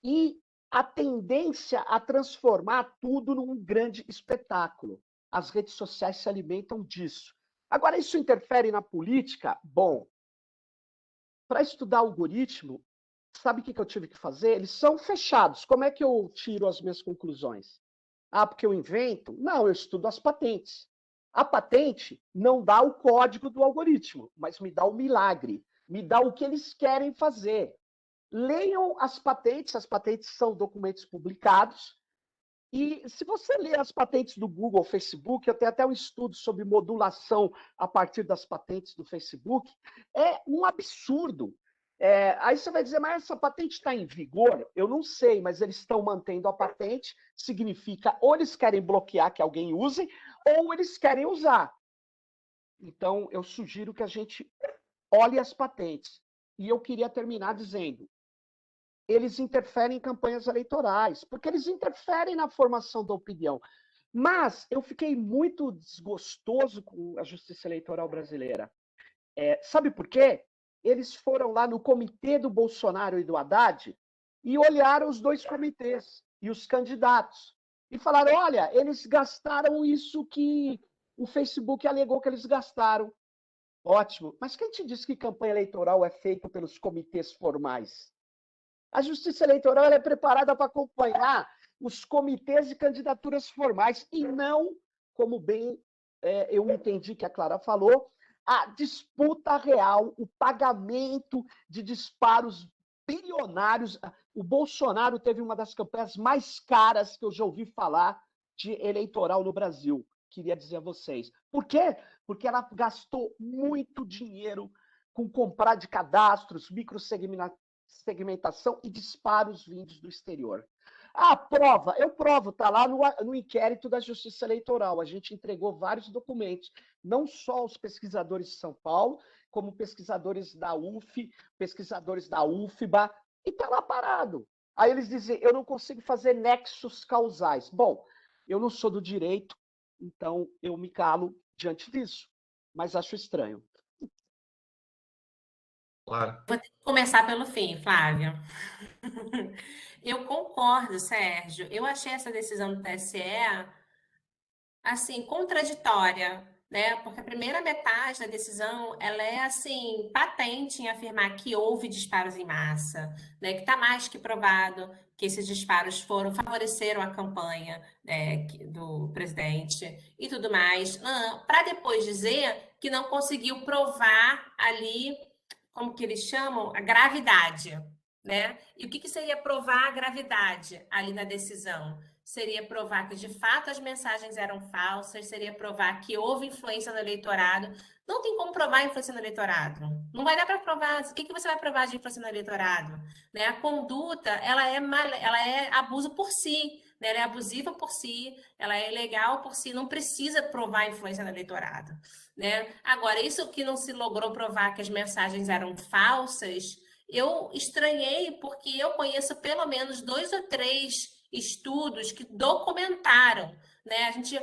e a tendência a transformar tudo num grande espetáculo. As redes sociais se alimentam disso. Agora, isso interfere na política? Bom, para estudar algoritmo, sabe o que eu tive que fazer? Eles são fechados. Como é que eu tiro as minhas conclusões? Ah, porque eu invento? Não, eu estudo as patentes. A patente não dá o código do algoritmo, mas me dá o milagre. me dá o que eles querem fazer. Leiam as patentes são documentos publicados, e se você ler as patentes do Google, Facebook, eu tenho até um estudo sobre modulação a partir das patentes do Facebook, é um absurdo. Aí você vai dizer, mas essa patente está em vigor? Eu não sei, mas eles estão mantendo a patente, significa ou eles querem bloquear que alguém use, ou eles querem usar. Então, eu sugiro que a gente olhe as patentes. E eu queria terminar dizendo, eles interferem em campanhas eleitorais, porque eles interferem na formação da opinião. Mas eu fiquei muito desgostoso com a Justiça Eleitoral brasileira. Sabe por quê? Eles foram lá no comitê do Bolsonaro e do Haddad e olharam os dois comitês e os candidatos. E falaram, olha, eles gastaram isso que o Facebook alegou que eles gastaram. Ótimo. Mas quem te disse que campanha eleitoral é feita pelos comitês formais? A Justiça Eleitoral ela é preparada para acompanhar os comitês de candidaturas formais e não, como bem eu entendi que a Clara falou, a disputa real, o pagamento de disparos bilionários. O Bolsonaro teve uma das campanhas mais caras que eu já ouvi falar de eleitoral no Brasil. Queria dizer a vocês. Por quê? Porque ela gastou muito dinheiro com comprar de cadastros, microsegmentação e disparos vindos do exterior. A prova, eu provo, está lá no inquérito da Justiça Eleitoral. A gente entregou vários documentos, não só os pesquisadores de São Paulo, como pesquisadores da UF, pesquisadores da UFBA, e está lá parado. Aí eles dizem, eu não consigo fazer nexos causais. Bom, eu não sou do direito, então eu me calo diante disso, mas acho estranho. Claro. Vou ter que começar pelo fim, Flávia. Eu concordo, Sérgio. Eu achei essa decisão do TSE assim contraditória, né? Porque a primeira metade da decisão ela é assim patente em afirmar que houve disparos em massa, né? Que está mais que provado que esses disparos favoreceram a campanha do presidente e tudo mais, para depois dizer que não conseguiu provar ali, como que eles chamam, a gravidade, né? E o que seria provar a gravidade ali na decisão? Seria provar que de fato as mensagens eram falsas, seria provar que houve influência no eleitorado. Não tem como provar influência no eleitorado. Não vai dar para provar. O que você vai provar de influência no eleitorado? Né? A conduta, ela é abuso por si, né? Ela é abusiva por si, ela é ilegal por si, não precisa provar influência no eleitorado. Né? Agora, isso que não se logrou provar que as mensagens eram falsas, eu estranhei porque eu conheço pelo menos 2 ou 3 estudos que documentaram, né? A gente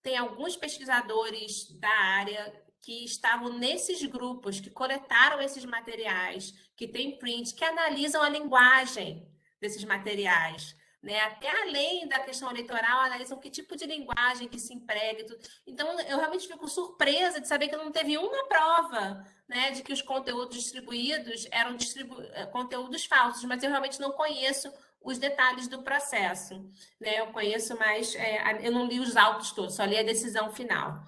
tem alguns pesquisadores da área que estavam nesses grupos, que coletaram esses materiais, que tem print, que analisam a linguagem desses materiais, né? Até além da questão eleitoral, analisam que tipo de linguagem que se emprega. Então, eu realmente fico surpresa de saber que não teve uma prova, né, de que os conteúdos distribuídos eram conteúdos falsos, mas eu realmente não conheço os detalhes do processo, né? Eu conheço mais, eu não li os autos todos, só li a decisão final.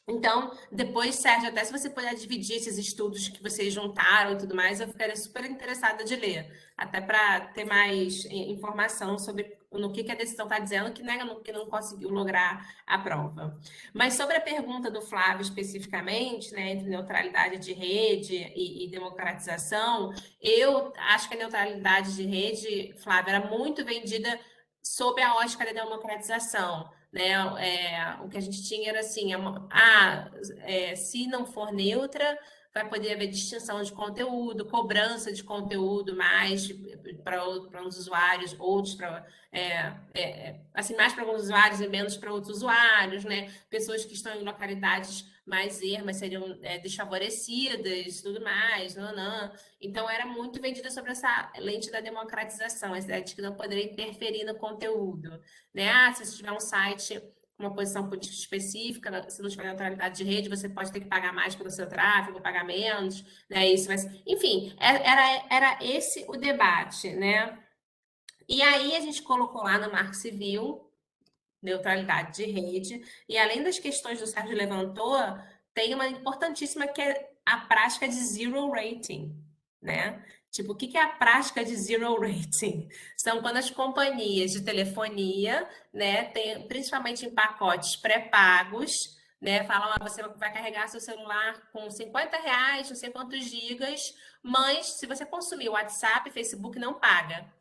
Então, depois, Sérgio, até se você puder dividir esses estudos que vocês juntaram e tudo mais, eu ficaria super interessada de ler, até para ter mais informação sobre no que a decisão está dizendo, que não conseguiu lograr a prova. Mas sobre a pergunta do Flávio especificamente, né, entre neutralidade de rede e democratização, eu acho que a neutralidade de rede, Flávio, era muito vendida sob a ótica da democratização. Né? O que a gente tinha era assim, se não for neutra, vai poder haver distinção de conteúdo, cobrança de conteúdo mais para uns usuários, outros para assim, mais para alguns usuários e menos para outros usuários, né? Pessoas que estão em localidades mais ermas seriam desfavorecidas, tudo mais, não. Então era muito vendida sobre essa lente da democratização, essa ideia de que não poderia interferir no conteúdo, né? Se você tiver um site com uma posição política específica, se não tiver neutralidade de rede, você pode ter que pagar mais pelo seu tráfego, pagar menos, né? Isso, mas, enfim, era esse o debate, né? E aí a gente colocou lá no Marco Civil neutralidade de rede, e além das questões que o Sérgio levantou, tem uma importantíssima que é a prática de zero rating, né? Tipo, o que é a prática de zero rating? São quando as companhias de telefonia, né, principalmente em pacotes pré-pagos, né, falam, você vai carregar seu celular com R$ 50, não sei quantos gigas, mas se você consumir WhatsApp e Facebook, não paga.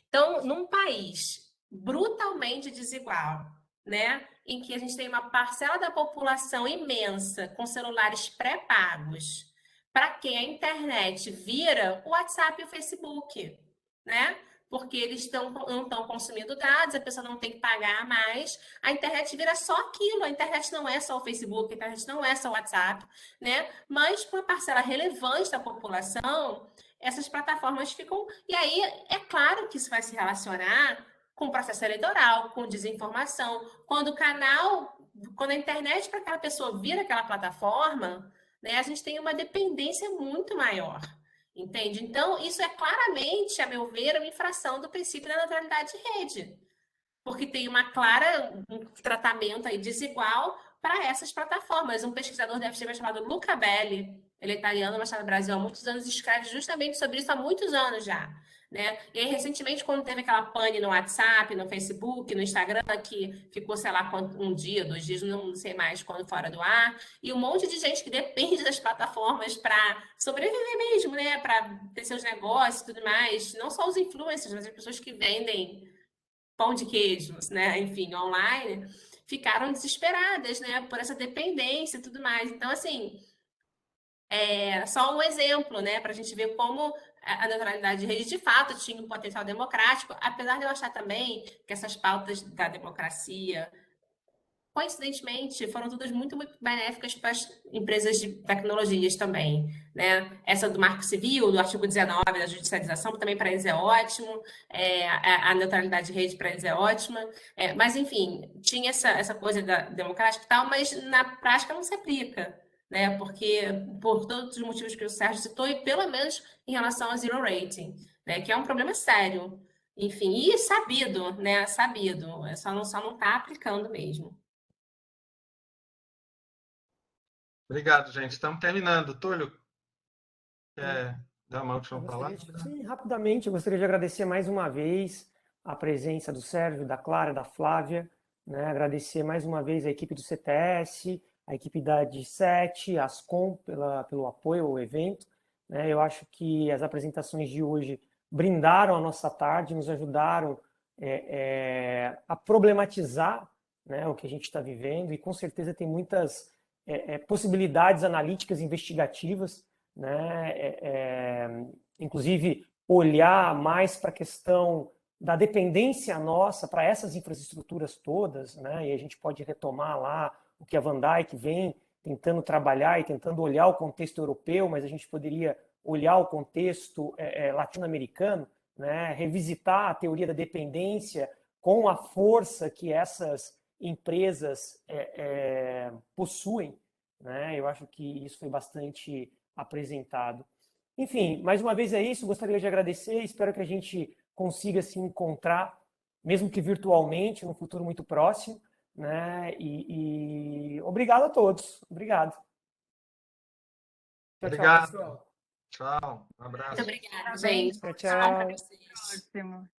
Então, num país brutalmente desigual, né, em que a gente tem uma parcela da população imensa com celulares pré-pagos, para quem a internet vira o WhatsApp e o Facebook, né? Porque eles não estão consumindo dados, a pessoa não tem que pagar mais, a internet vira só aquilo, a internet não é só o Facebook, a internet não é só o WhatsApp, né? Mas para uma parcela relevante da população, essas plataformas ficam. E aí, é claro que isso vai se relacionar com o processo eleitoral, com desinformação. Quando a internet para aquela pessoa vira aquela plataforma, né, a gente tem uma dependência muito maior. Entende? Então, isso é claramente, a meu ver, uma infração do princípio da neutralidade de rede. Porque tem um tratamento aí desigual para essas plataformas. Um pesquisador da FGV chamado Luca Belli, ele é italiano, mas está no Brasil há muitos anos, escreve justamente sobre isso há muitos anos já. Né? E aí, recentemente, quando teve aquela pane no WhatsApp, no Facebook, no Instagram, que ficou, sei lá, um dia, 2 dias, não sei mais, quando fora do ar, e um monte de gente que depende das plataformas para sobreviver mesmo, né? Para ter seus negócios e tudo mais. Não só os influencers, mas as pessoas que vendem pão de queijos, né? Enfim, online, ficaram desesperadas, né? Por essa dependência e tudo mais. Então, assim, é só um exemplo, né? Para a gente ver como a neutralidade de rede de fato tinha um potencial democrático, apesar de eu achar também que essas pautas da democracia, coincidentemente, foram todas muito, muito benéficas para as empresas de tecnologias também, né? Essa do Marco Civil, do artigo 19 da judicialização, também para eles é ótimo, a neutralidade de rede para eles é ótima, mas, enfim, tinha essa coisa da democrática e tal, mas na prática não se aplica, né? Porque, por todos os motivos que o Sérgio citou, e pelo menos em relação ao zero rating, né? Que é um problema sério, enfim, e sabido, né? Sabido, só não está aplicando mesmo. Obrigado, gente. Estamos terminando. Túlio, quer dar uma última palavra? Sim, rapidamente, eu gostaria de agradecer mais uma vez a presença do Sérgio, da Clara, da Flávia, né? Agradecer mais uma vez a equipe do CTS, a equipe da D7, a Ascom pelo apoio ao evento, né? Eu acho que as apresentações de hoje brindaram a nossa tarde, nos ajudaram a problematizar, né, o que a gente está vivendo, e com certeza tem muitas possibilidades analíticas investigativas, né, inclusive olhar mais para a questão da dependência nossa para essas infraestruturas todas, né, e a gente pode retomar lá o que a Van Dijk vem tentando trabalhar e tentando olhar o contexto europeu, mas a gente poderia olhar o contexto latino-americano, né, revisitar a teoria da dependência com a força que essas empresas possuem, né? Eu acho que isso foi bastante apresentado. Enfim, mais uma vez é isso, gostaria de agradecer, espero que a gente consiga se encontrar, mesmo que virtualmente, no futuro muito próximo, né? E obrigado a todos, obrigado. Obrigado. Tchau, pessoal. Tchau, um abraço. Muito obrigada, gente. Tchau, tchau. Pra vocês. Ótimo.